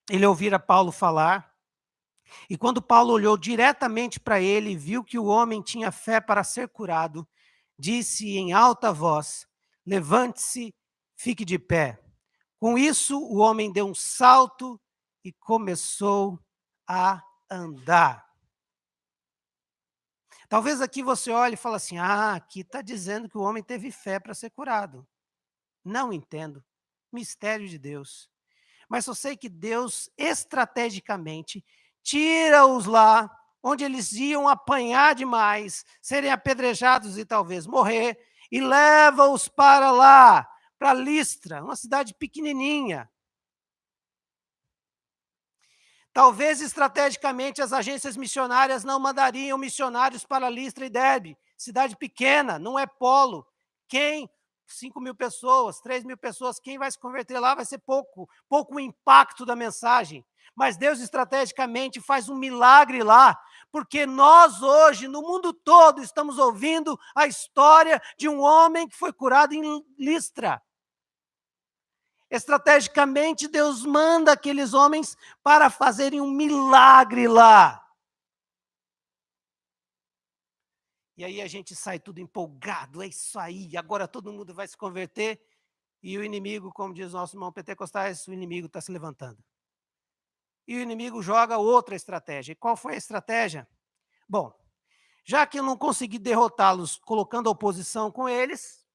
Ele ouvira Paulo falar, e quando Paulo olhou diretamente para ele e viu que o homem tinha fé para ser curado, disse em alta voz, levante-se, fique de pé. Com isso, o homem deu um salto e começou a andar. Talvez aqui você olhe e fale assim, aqui está dizendo que o homem teve fé para ser curado. Não entendo. Mistério de Deus. Mas eu sei que Deus, estrategicamente, tira-os lá, onde eles iam apanhar demais, serem apedrejados e talvez morrer, e leva-os para lá, para Listra, uma cidade pequenininha. Talvez estrategicamente as agências missionárias não mandariam missionários para Listra e Derbe, cidade pequena, não é polo. Quem? 5.000 pessoas, 3.000 pessoas, quem vai se converter lá vai ser pouco o impacto da mensagem. Mas Deus estrategicamente faz um milagre lá, porque nós hoje, no mundo todo, estamos ouvindo a história de um homem que foi curado em Listra. Estrategicamente, Deus manda aqueles homens para fazerem um milagre lá. E aí a gente sai tudo empolgado, é isso aí, agora todo mundo vai se converter, e o inimigo, como diz o nosso irmão Pentecostais, o inimigo está se levantando. E o inimigo joga outra estratégia. E qual foi a estratégia? Bom, já que eu não consegui derrotá-los colocando oposição com eles,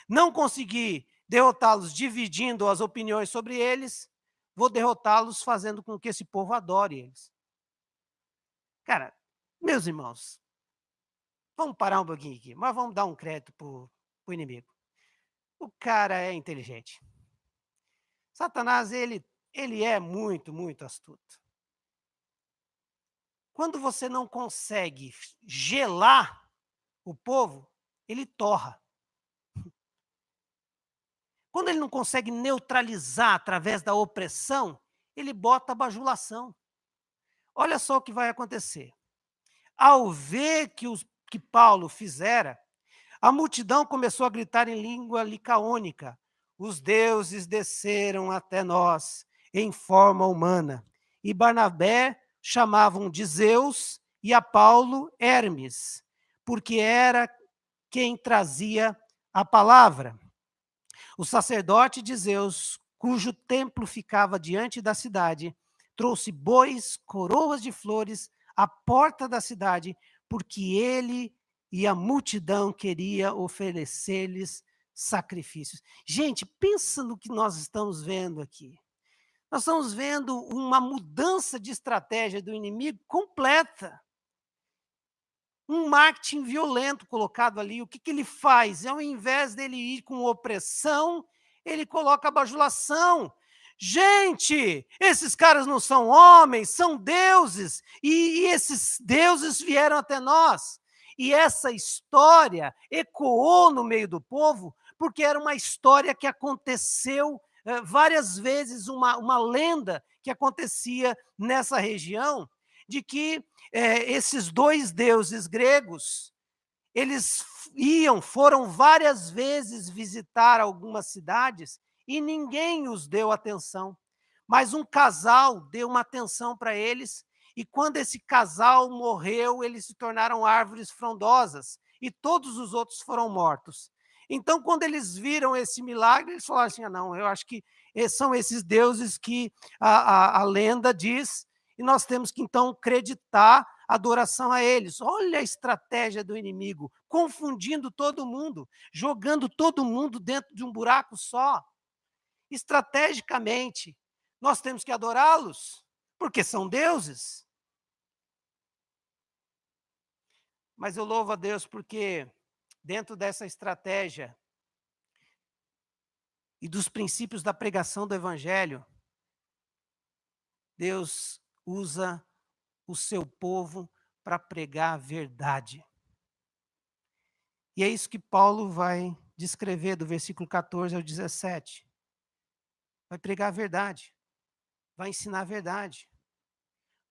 não consegui derrotá-los dividindo as opiniões sobre eles, vou derrotá-los fazendo com que esse povo adore eles. Cara, meus irmãos, vamos parar um pouquinho aqui, mas vamos dar um crédito para o inimigo. O cara é inteligente. Satanás, ele é muito, muito astuto. Quando você não consegue gelar o povo, ele torra. Quando ele não consegue neutralizar através da opressão, ele bota a bajulação. Olha só o que vai acontecer. Ao ver que Paulo fizera, a multidão começou a gritar em língua licaônica: os deuses desceram até nós em forma humana. E Barnabé chamavam de Zeus e a Paulo Hermes, porque era quem trazia a palavra. O sacerdote de Zeus, cujo templo ficava diante da cidade, trouxe bois, coroas de flores à porta da cidade, porque ele e a multidão queria oferecer-lhes sacrifícios. Gente, pensa no que nós estamos vendo aqui. Nós estamos vendo uma mudança de estratégia do inimigo completa. Um marketing violento colocado ali. O que ele faz? Ao invés dele ir com opressão, ele coloca a bajulação. Gente, esses caras não são homens, são deuses. E esses deuses vieram até nós. E essa história ecoou no meio do povo, porque era uma história que aconteceu várias vezes, uma lenda que acontecia nessa região, de que esses dois deuses gregos, eles foram várias vezes visitar algumas cidades e ninguém os deu atenção. Mas um casal deu uma atenção para eles, e quando esse casal morreu, eles se tornaram árvores frondosas, e todos os outros foram mortos. Então, quando eles viram esse milagre, eles falaram assim: não, eu acho que são esses deuses que a lenda diz, e nós temos que, então, acreditar adoração a eles. Olha a estratégia do inimigo, confundindo todo mundo, jogando todo mundo dentro de um buraco só. Estrategicamente, nós temos que adorá-los, porque são deuses. Mas eu louvo a Deus porque, dentro dessa estratégia e dos princípios da pregação do Evangelho, Deus usa o seu povo para pregar a verdade. E é isso que Paulo vai descrever do versículo 14 ao 17. Vai pregar a verdade, vai ensinar a verdade,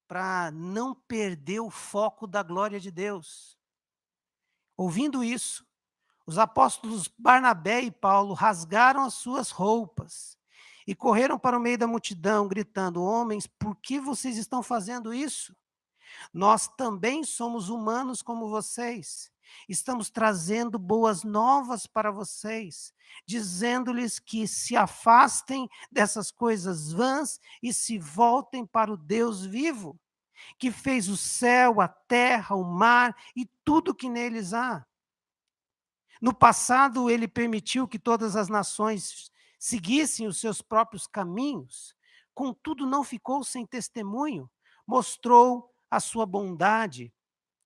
para não perder o foco da glória de Deus. Ouvindo isso, os apóstolos Barnabé e Paulo rasgaram as suas roupas e correram para o meio da multidão, gritando: homens, por que vocês estão fazendo isso? Nós também somos humanos como vocês. Estamos trazendo boas novas para vocês, dizendo-lhes que se afastem dessas coisas vãs e se voltem para o Deus vivo, que fez o céu, a terra, o mar e tudo que neles há. No passado, ele permitiu que todas as nações seguissem os seus próprios caminhos, contudo não ficou sem testemunho, mostrou a sua bondade,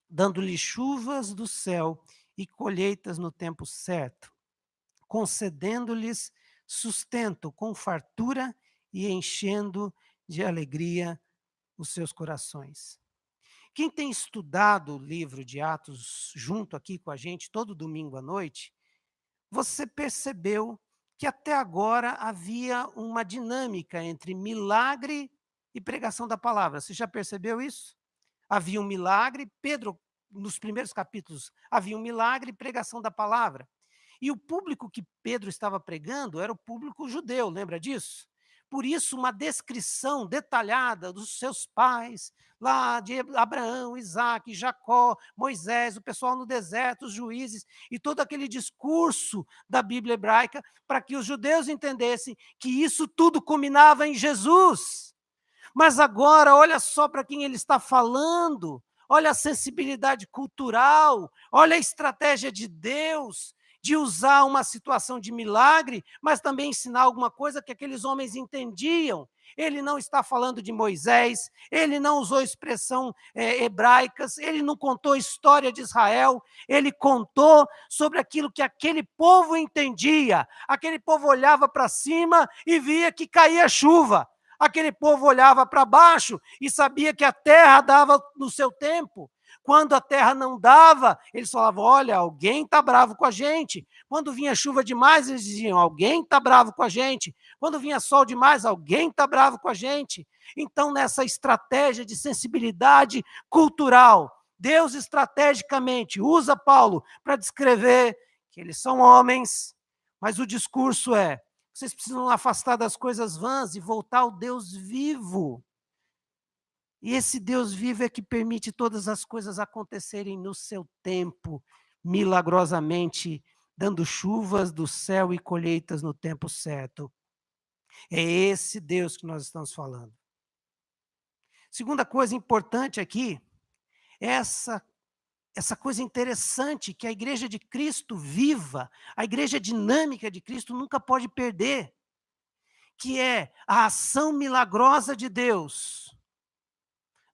dando-lhe chuvas do céu e colheitas no tempo certo, concedendo-lhes sustento com fartura e enchendo de alegria os seus corações. Quem tem estudado o livro de Atos junto aqui com a gente, todo domingo à noite, você percebeu que até agora havia uma dinâmica entre milagre e pregação da palavra. Você já percebeu isso? Havia um milagre, Pedro, nos primeiros capítulos, havia um milagre e pregação da palavra. E o público que Pedro estava pregando era o público judeu, lembra disso? Por isso, uma descrição detalhada dos seus pais, lá de Abraão, Isaac, Jacó, Moisés, o pessoal no deserto, os juízes, e todo aquele discurso da Bíblia hebraica, para que os judeus entendessem que isso tudo culminava em Jesus. Mas agora, olha só para quem ele está falando, olha a sensibilidade cultural, olha a estratégia de Deus, de usar uma situação de milagre, mas também ensinar alguma coisa que aqueles homens entendiam. Ele não está falando de Moisés, ele não usou expressão hebraicas, ele não contou a história de Israel, ele contou sobre aquilo que aquele povo entendia. Aquele povo olhava para cima e via que caía chuva. Aquele povo olhava para baixo e sabia que a terra dava no seu tempo. Quando a terra não dava, eles falavam, olha, alguém está bravo com a gente. Quando vinha chuva demais, eles diziam, alguém está bravo com a gente. Quando vinha sol demais, alguém está bravo com a gente. Então, nessa estratégia de sensibilidade cultural, Deus estrategicamente usa Paulo para descrever que eles são homens, mas o discurso é, vocês precisam afastar das coisas vãs e voltar ao Deus vivo. E esse Deus vivo é que permite todas as coisas acontecerem no seu tempo, milagrosamente, dando chuvas do céu e colheitas no tempo certo. É esse Deus que nós estamos falando. Segunda coisa importante aqui, é essa coisa interessante que a igreja de Cristo viva, a igreja dinâmica de Cristo nunca pode perder, que é a ação milagrosa de Deus,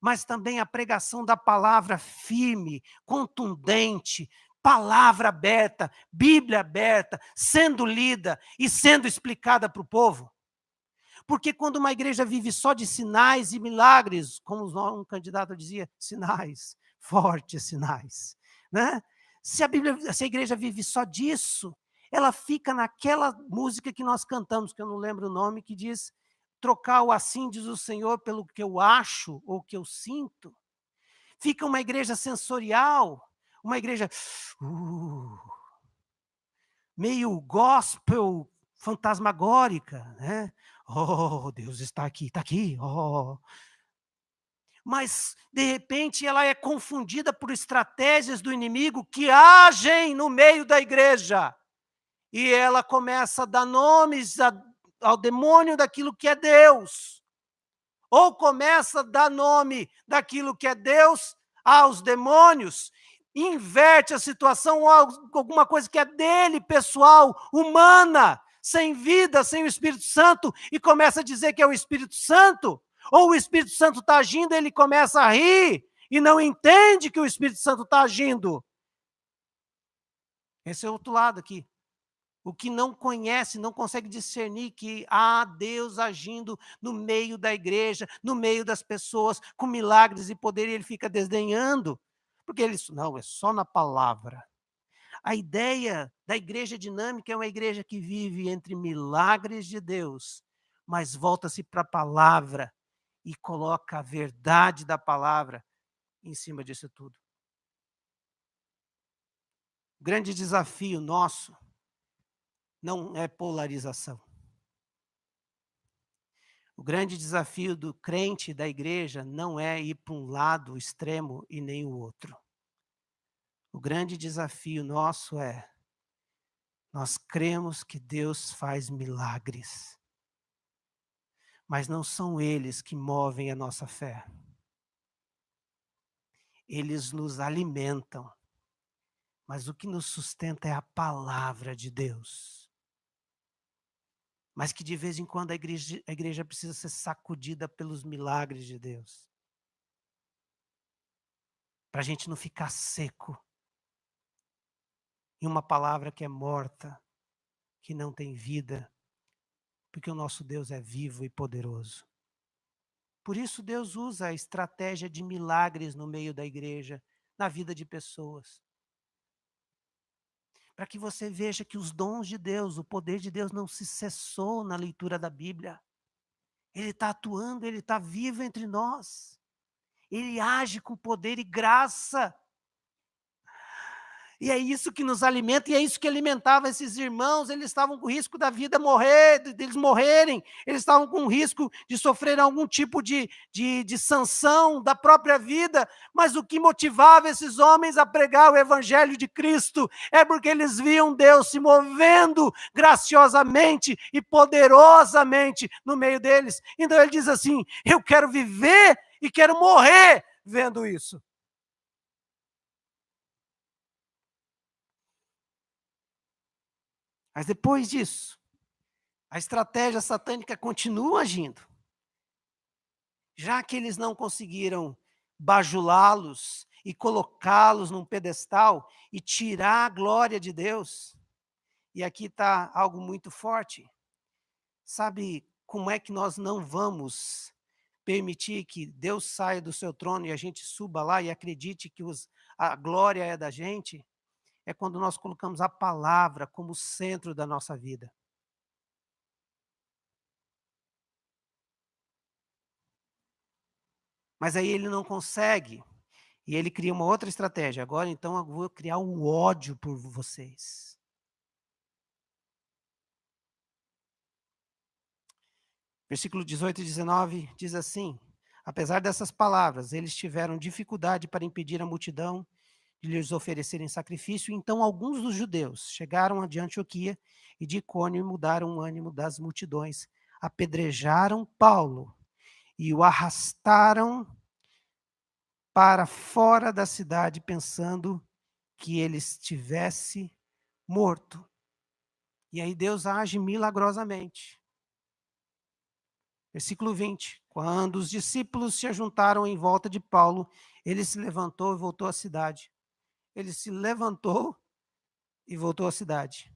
mas também a pregação da palavra firme, contundente, palavra aberta, Bíblia aberta, sendo lida e sendo explicada para o povo. Porque quando uma igreja vive só de sinais e milagres, como um candidato dizia, sinais, fortes sinais, né? Se a igreja vive só disso, ela fica naquela música que nós cantamos, que eu não lembro o nome, que diz, trocar o assim diz o Senhor pelo que eu acho ou que eu sinto. Fica uma igreja sensorial, uma igreja meio gospel fantasmagórica, né? Oh, Deus está aqui, oh. Mas, de repente, ela é confundida por estratégias do inimigo que agem no meio da igreja. E ela começa a dar nomes ao demônio daquilo que é Deus. Ou começa a dar nome daquilo que é Deus aos demônios. Inverte a situação, alguma coisa que é dele, pessoal, humana, sem vida, sem o Espírito Santo, e começa a dizer que é o Espírito Santo. Ou o Espírito Santo está agindo, ele começa a rir e não entende que o Espírito Santo está agindo. Esse é o outro lado aqui. O que não conhece, não consegue discernir que há Deus agindo no meio da igreja, no meio das pessoas, com milagres e poder, e ele fica desdenhando. Porque ele diz, não, é só na palavra. A ideia da igreja dinâmica é uma igreja que vive entre milagres de Deus, mas volta-se para a palavra e coloca a verdade da palavra em cima disso tudo. O grande desafio nosso não é polarização. O grande desafio do crente da igreja não é ir para um lado extremo e nem o outro. O grande desafio nosso é, nós cremos que Deus faz milagres, mas não são eles que movem a nossa fé. Eles nos alimentam, mas o que nos sustenta é a palavra de Deus. Mas que de vez em quando a igreja precisa ser sacudida pelos milagres de Deus. Para a gente não ficar seco em uma palavra que é morta, que não tem vida, porque o nosso Deus é vivo e poderoso. Por isso Deus usa a estratégia de milagres no meio da igreja, na vida de pessoas. Para que você veja que os dons de Deus, o poder de Deus não se cessou na leitura da Bíblia. Ele está atuando, ele está vivo entre nós. Ele age com poder e graça. E é isso que nos alimenta, e é isso que alimentava esses irmãos. Eles estavam com risco da vida morrer, deles morrerem. Eles estavam com risco de sofrer algum tipo de sanção da própria vida. Mas o que motivava esses homens a pregar o evangelho de Cristo é porque eles viam Deus se movendo graciosamente e poderosamente no meio deles. Então ele diz assim: eu quero viver e quero morrer vendo isso. Mas depois disso, a estratégia satânica continua agindo. Já que eles não conseguiram bajulá-los e colocá-los num pedestal e tirar a glória de Deus, e aqui está algo muito forte. Sabe como é que nós não vamos permitir que Deus saia do seu trono e a gente suba lá e acredite que a glória é da gente? É quando nós colocamos a palavra como centro da nossa vida. Mas aí ele não consegue. E ele cria uma outra estratégia. Agora, então, eu vou criar um ódio por vocês. Versículo 18 e 19 diz assim: apesar dessas palavras, eles tiveram dificuldade para impedir a multidão de lhes oferecerem sacrifício. Então alguns dos judeus chegaram de Antioquia e de Icônio e mudaram o ânimo das multidões, apedrejaram Paulo e o arrastaram para fora da cidade, pensando que ele estivesse morto. E aí Deus age milagrosamente. Versículo 20. Quando os discípulos se ajuntaram em volta de Paulo, ele se levantou e voltou à cidade. Ele se levantou e voltou à cidade.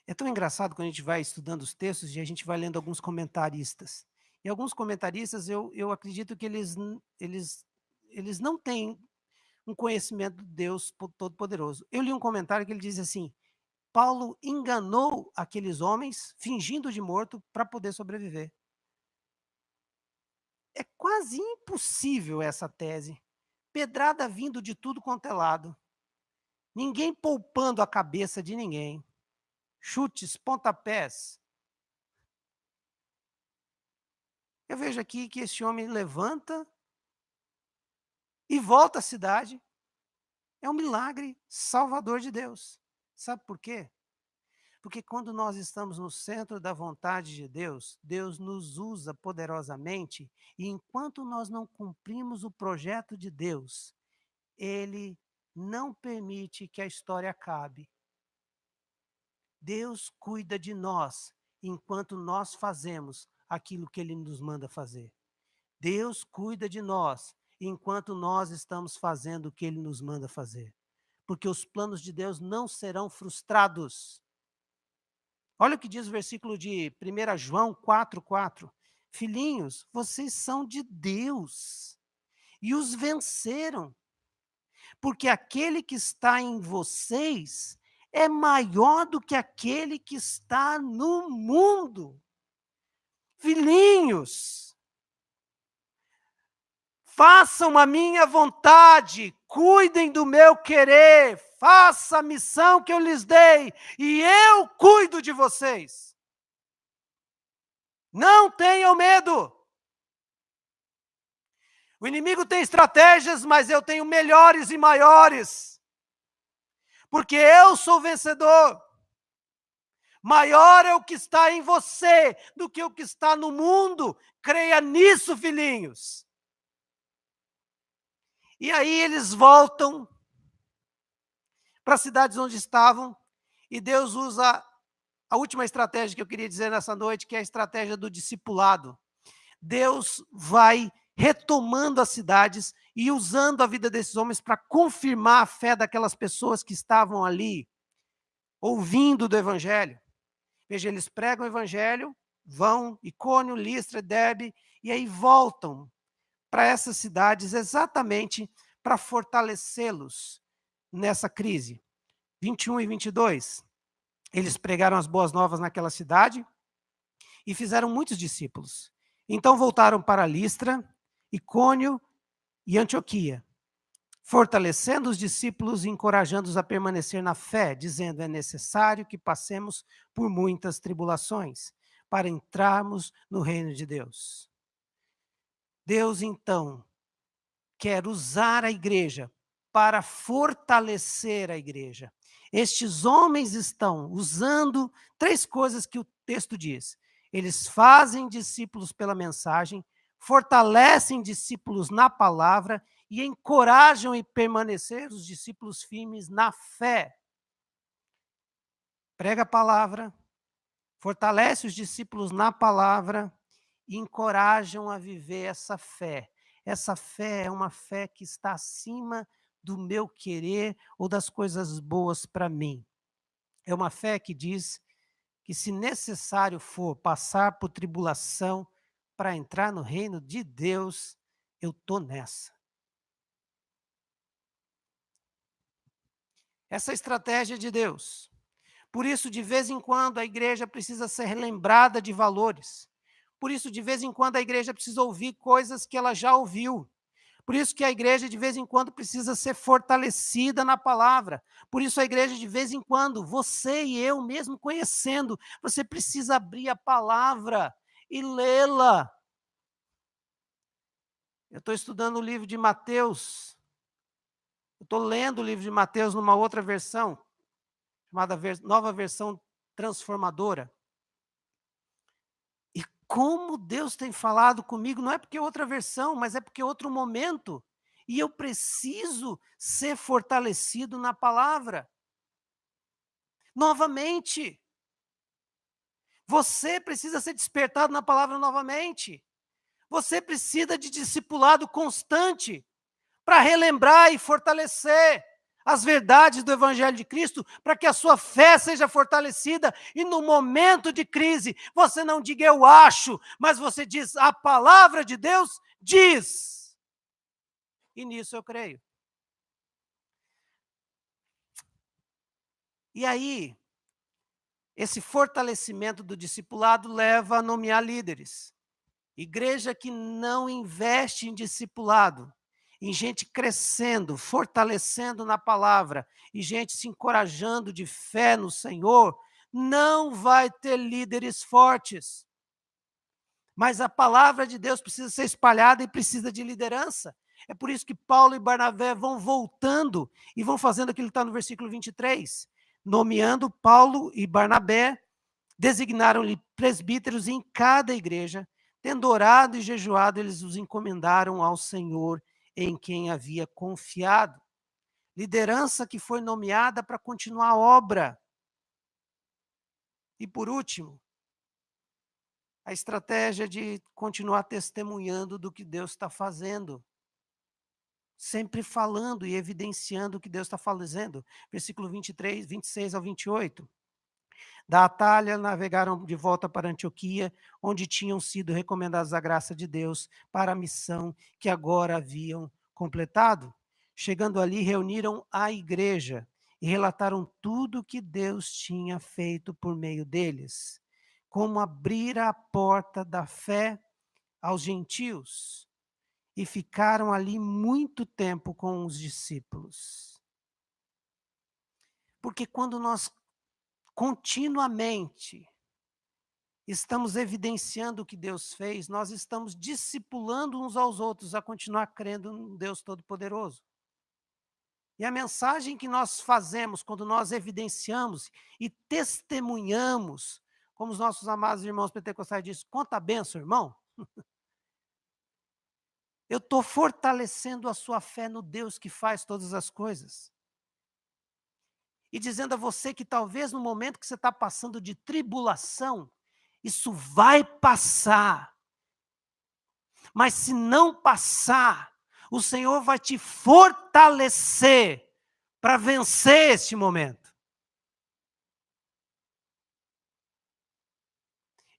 É tão engraçado quando a gente vai estudando os textos e a gente vai lendo alguns comentaristas. E alguns comentaristas, eu acredito que eles não têm um conhecimento de Deus Todo-Poderoso. Eu li um comentário que ele diz assim: Paulo enganou aqueles homens, fingindo de morto, para poder sobreviver. É quase impossível essa tese. Pedrada vindo de tudo quanto é lado. Ninguém poupando a cabeça de ninguém. Chutes, pontapés. Eu vejo aqui que esse homem levanta e volta à cidade. É um milagre salvador de Deus. Sabe por quê? Porque quando nós estamos no centro da vontade de Deus, Deus nos usa poderosamente, e enquanto nós não cumprimos o projeto de Deus, Ele não permite que a história acabe. Deus cuida de nós enquanto nós fazemos aquilo que Ele nos manda fazer. Deus cuida de nós enquanto nós estamos fazendo o que Ele nos manda fazer. Porque os planos de Deus não serão frustrados. Olha o que diz o versículo de 1 João 4:4. Filhinhos, vocês são de Deus e os venceram, porque aquele que está em vocês é maior do que aquele que está no mundo. Filhinhos, façam a minha vontade, cuidem do meu querer, faça a missão que eu lhes dei, e eu cuido de vocês. Não tenham medo. O inimigo tem estratégias, mas eu tenho melhores e maiores. Porque eu sou vencedor. Maior é o que está em você do que o que está no mundo. Creia nisso, filhinhos. E aí eles voltam para as cidades onde estavam, e Deus usa a última estratégia que eu queria dizer nessa noite, que é a estratégia do discipulado. Deus vai retomando as cidades e usando a vida desses homens para confirmar a fé daquelas pessoas que estavam ali ouvindo do evangelho. Veja, eles pregam o evangelho, vão, Icônio, Listra, Derbe, e aí voltam para essas cidades exatamente para fortalecê-los nessa crise. 21 e 22, eles pregaram as boas novas naquela cidade e fizeram muitos discípulos. Então voltaram para Listra, Icônio e Antioquia, fortalecendo os discípulos e encorajando-os a permanecer na fé, dizendo: é necessário que passemos por muitas tribulações para entrarmos no reino de Deus. Deus, então, quer usar a igreja para fortalecer a igreja. Estes homens estão usando 3 coisas que o texto diz. Eles fazem discípulos pela mensagem, fortalecem discípulos na palavra e encorajam e permanecer os discípulos firmes na fé. Prega a palavra, fortalece os discípulos na palavra e encorajam a viver essa fé. Essa fé é uma fé que está acima do meu querer ou das coisas boas para mim. É uma fé que diz que, se necessário for passar por tribulação para entrar no reino de Deus, eu estou nessa. Essa é a estratégia de Deus. Por isso, de vez em quando, a igreja precisa ser lembrada de valores. Por isso, de vez em quando, a igreja precisa ouvir coisas que ela já ouviu. Por isso que a igreja, de vez em quando, precisa ser fortalecida na palavra. Por isso, a igreja, de vez em quando, você e eu, mesmo conhecendo, você precisa abrir a palavra e lê-la. Eu estou estudando o livro de Mateus. Eu estou lendo o livro de Mateus numa outra versão, chamada Nova Versão Transformadora. E como Deus tem falado comigo, não é porque é outra versão, mas é porque é outro momento. E eu preciso ser fortalecido na palavra. Novamente. Você precisa ser despertado na palavra novamente. Você precisa de discipulado constante para relembrar e fortalecer as verdades do Evangelho de Cristo, para que a sua fé seja fortalecida e no momento de crise, você não diga eu acho, mas você diz a palavra de Deus diz. E nisso eu creio. E aí, esse fortalecimento do discipulado leva a nomear líderes. Igreja que não investe em discipulado, em gente crescendo, fortalecendo na palavra, e gente se encorajando de fé no Senhor, não vai ter líderes fortes. Mas a palavra de Deus precisa ser espalhada e precisa de liderança. É por isso que Paulo e Barnabé vão voltando e vão fazendo aquilo que está no versículo 23. Nomeando Paulo e Barnabé, designaram-lhe presbíteros em cada igreja, tendo orado e jejuado, eles os encomendaram ao Senhor, em quem havia confiado. Liderança que foi nomeada para continuar a obra. E por último, a estratégia de continuar testemunhando do que Deus está fazendo. Sempre falando e evidenciando o que Deus está fazendo. Versículo 23, 26 ao 28. Da Atália navegaram de volta para Antioquia, onde tinham sido recomendados a graça de Deus para a missão que agora haviam completado. Chegando ali, reuniram a igreja e relataram tudo o que Deus tinha feito por meio deles, como abrir a porta da fé aos gentios, e ficaram ali muito tempo com os discípulos. Porque quando nós continuamente estamos evidenciando o que Deus fez, nós estamos discipulando uns aos outros a continuar crendo no Deus Todo-Poderoso. E a mensagem que nós fazemos quando nós evidenciamos e testemunhamos, como os nossos amados irmãos pentecostais dizem, conta a benção, irmão. Eu estou fortalecendo a sua fé no Deus que faz todas as coisas. E dizendo a você que talvez no momento que você está passando de tribulação, isso vai passar. Mas se não passar, o Senhor vai te fortalecer para vencer este momento.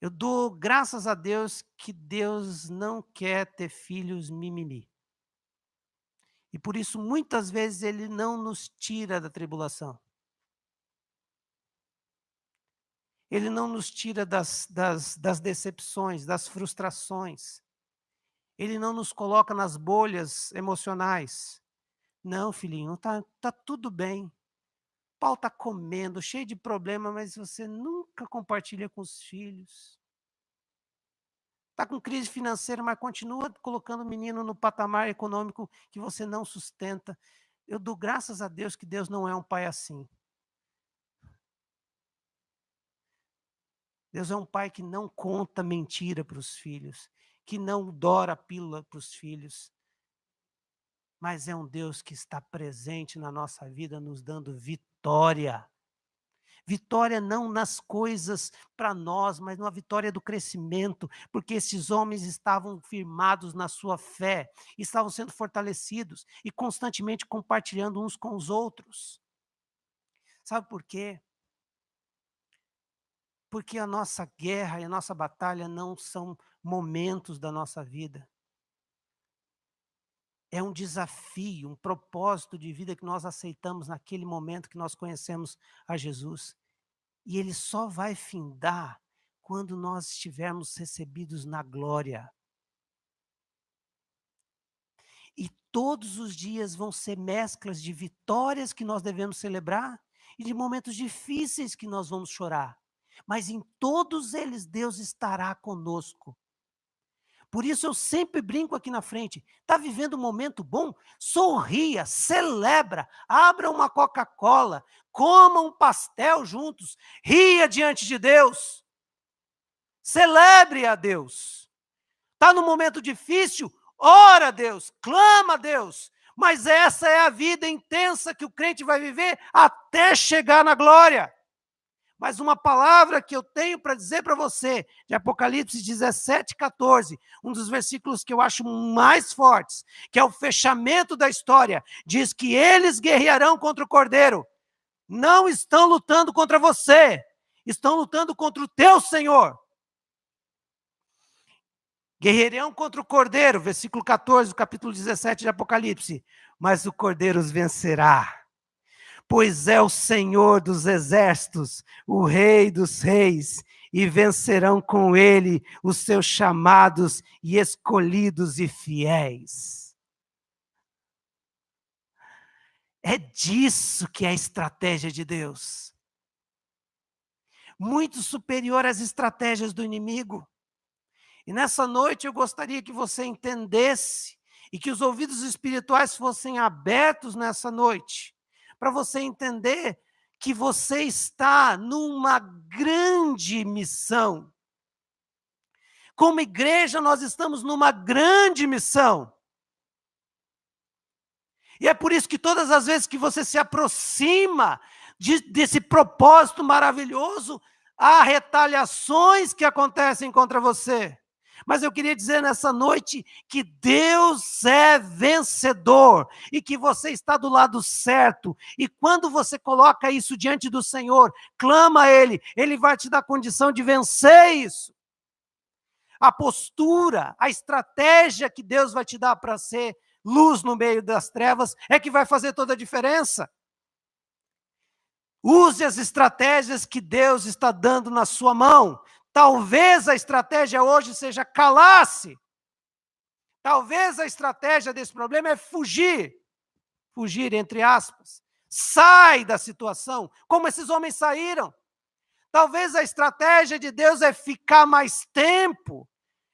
Eu dou graças a Deus que Deus não quer ter filhos mimimi. E por isso, muitas vezes, Ele não nos tira da tribulação. Ele não nos tira das decepções, das frustrações. Ele não nos coloca nas bolhas emocionais. Não, filhinho, tá tudo bem. O pau está comendo, cheio de problema, mas você nunca compartilha com os filhos. Está com crise financeira, mas continua colocando o menino no patamar econômico que você não sustenta. Eu dou graças a Deus que Deus não é um pai assim. Deus é um pai que não conta mentira para os filhos, que não dora a pílula para os filhos, mas é um Deus que está presente na nossa vida, nos dando vitória. Vitória não nas coisas para nós, mas na vitória do crescimento, porque esses homens estavam firmados na sua fé, estavam sendo fortalecidos e constantemente compartilhando uns com os outros. Sabe por quê? Porque a nossa guerra e a nossa batalha não são momentos da nossa vida. É um desafio, um propósito de vida que nós aceitamos naquele momento que nós conhecemos a Jesus. E ele só vai findar quando nós estivermos recebidos na glória. E todos os dias vão ser mesclas de vitórias que nós devemos celebrar e de momentos difíceis que nós vamos chorar. Mas em todos eles Deus estará conosco. Por isso eu sempre brinco aqui na frente. Está vivendo um momento bom? Sorria, celebra, abra uma Coca-Cola, coma um pastel juntos, ria diante de Deus. Celebre a Deus. Está num momento difícil? Ora a Deus, clama a Deus. Mas essa é a vida intensa que o crente vai viver até chegar na glória. Mas uma palavra que eu tenho para dizer para você, de Apocalipse 17:14, um dos versículos que eu acho mais fortes, que é o fechamento da história, diz que eles guerrearão contra o Cordeiro. Não estão lutando contra você, estão lutando contra o teu Senhor. Guerrearão contra o Cordeiro, versículo 14, do capítulo 17 de Apocalipse. Mas o Cordeiro os vencerá. Pois é o Senhor dos exércitos, o Rei dos reis, e vencerão com ele os seus chamados e escolhidos e fiéis. É disso que é a estratégia de Deus. Muito superior às estratégias do inimigo. E nessa noite eu gostaria que você entendesse e que os ouvidos espirituais fossem abertos nessa noite, para você entender que você está numa grande missão. Como igreja, nós estamos numa grande missão. E é por isso que todas as vezes que você se aproxima desse propósito maravilhoso, há retaliações que acontecem contra você. Mas eu queria dizer nessa noite que Deus é vencedor e que você está do lado certo. E quando você coloca isso diante do Senhor, clama a Ele, Ele vai te dar condição de vencer isso. A postura, a estratégia que Deus vai te dar para ser luz no meio das trevas é que vai fazer toda a diferença. Use as estratégias que Deus está dando na sua mão. Talvez a estratégia hoje seja calar-se. Talvez a estratégia desse problema é fugir. Fugir, entre aspas. Sai da situação, como esses homens saíram. Talvez a estratégia de Deus é ficar mais tempo.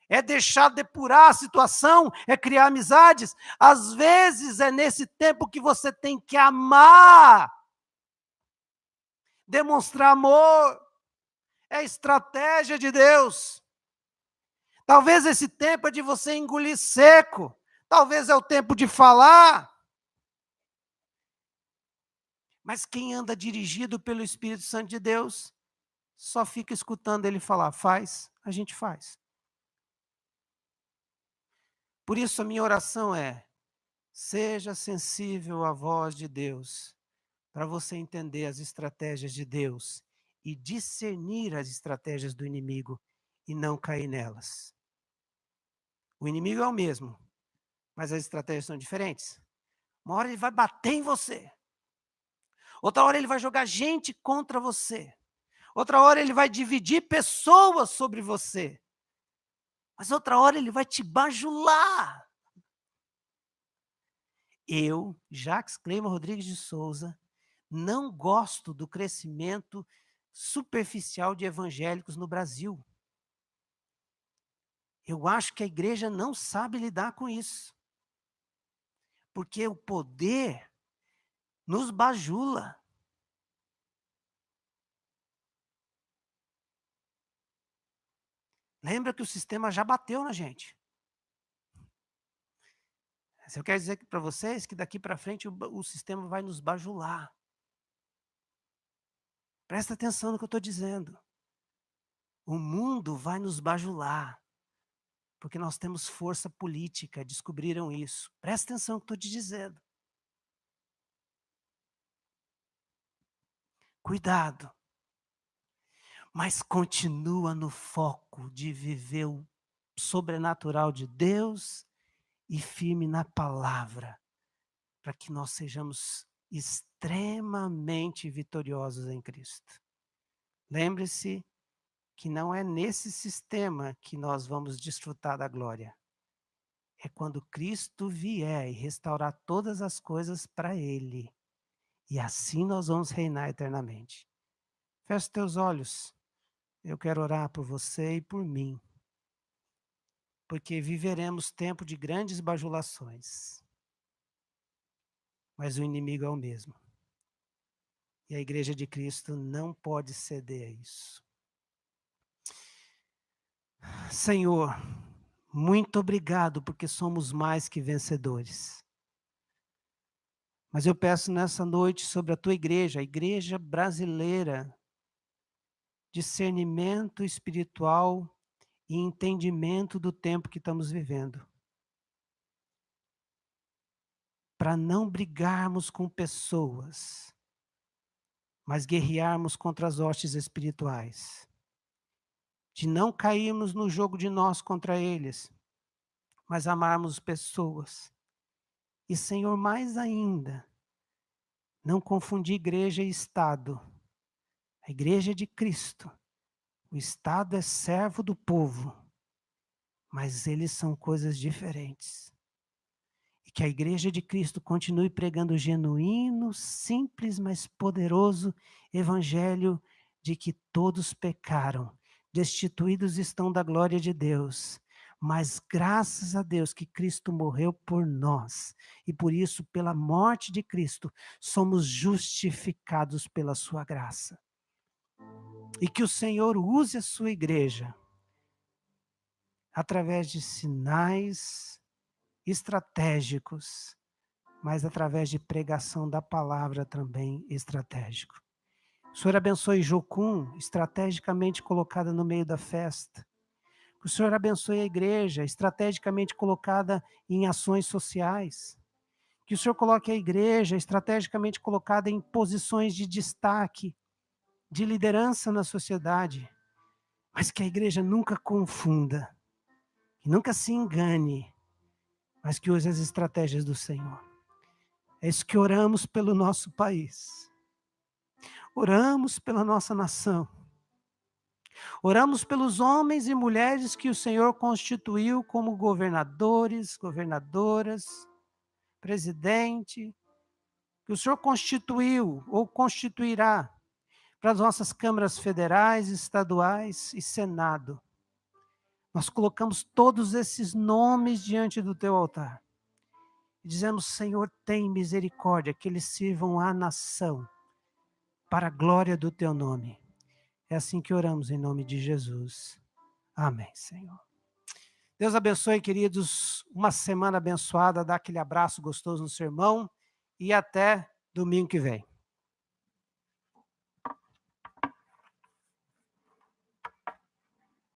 É deixar depurar a situação, é criar amizades. Às vezes é nesse tempo que você tem que amar. Demonstrar amor. É a estratégia de Deus. Talvez esse tempo é de você engolir seco. Talvez é o tempo de falar. Mas quem anda dirigido pelo Espírito Santo de Deus, só fica escutando ele falar. Faz, a gente faz. Por isso a minha oração é, seja sensível à voz de Deus, para você entender as estratégias de Deus e discernir as estratégias do inimigo e não cair nelas. O inimigo é o mesmo, mas as estratégias são diferentes. Uma hora ele vai bater em você. Outra hora ele vai jogar gente contra você. Outra hora ele vai dividir pessoas sobre você. Mas outra hora ele vai te bajular. Eu, Jacques Cleima Rodrigues de Souza, não gosto do crescimento superficial de evangélicos no Brasil. Eu acho que a igreja não sabe lidar com isso. Porque o poder nos bajula. Lembra que o sistema já bateu na gente. Eu quero dizer para vocês que daqui para frente o sistema vai nos bajular. Presta atenção no que eu estou dizendo. O mundo vai nos bajular. Porque nós temos força política, descobriram isso. Presta atenção no que eu estou te dizendo. Cuidado. Mas continua no foco de viver o sobrenatural de Deus e firme na palavra, para que nós sejamos extremamente vitoriosos em Cristo. Lembre-se que não é nesse sistema que nós vamos desfrutar da glória. É quando Cristo vier e restaurar todas as coisas para Ele. E assim nós vamos reinar eternamente. Feche teus olhos. Eu quero orar por você e por mim. Porque viveremos tempo de grandes bajulações. Mas o inimigo é o mesmo. E a igreja de Cristo não pode ceder a isso. Senhor, muito obrigado porque somos mais que vencedores. Mas eu peço nessa noite sobre a tua igreja, a igreja brasileira, discernimento espiritual e entendimento do tempo que estamos vivendo. Para não brigarmos com pessoas, mas guerrearmos contra as hostes espirituais. De não cairmos no jogo de nós contra eles, mas amarmos pessoas. E, Senhor, mais ainda, não confundir igreja e Estado. A igreja é de Cristo. O Estado é servo do povo. Mas eles são coisas diferentes. E que a igreja de Cristo continue pregando o genuíno, simples, mas poderoso evangelho de que todos pecaram, destituídos estão da glória de Deus. Mas graças a Deus que Cristo morreu por nós. E por isso, pela morte de Cristo, somos justificados pela sua graça. E que o Senhor use a sua igreja através de sinais estratégicos, mas através de pregação da palavra também estratégico. O Senhor abençoe Jocum, estrategicamente colocada no meio da festa. Que o Senhor abençoe a igreja, estrategicamente colocada em ações sociais. Que o Senhor coloque a igreja, estrategicamente colocada em posições de destaque, de liderança na sociedade, mas que a igreja nunca confunda, que nunca se engane, mas que use as estratégias do Senhor. É isso que oramos pelo nosso país, oramos pela nossa nação, oramos pelos homens e mulheres que o Senhor constituiu como governadores, governadoras, presidente, que o Senhor constituiu ou constituirá para as nossas câmaras federais, estaduais e Senado. Nós colocamos todos esses nomes diante do teu altar. E dizemos, Senhor, tem misericórdia, que eles sirvam à nação, para a glória do teu nome. É assim que oramos em nome de Jesus. Amém, Senhor. Deus abençoe, queridos, uma semana abençoada, dá aquele abraço gostoso no sermão e até domingo que vem.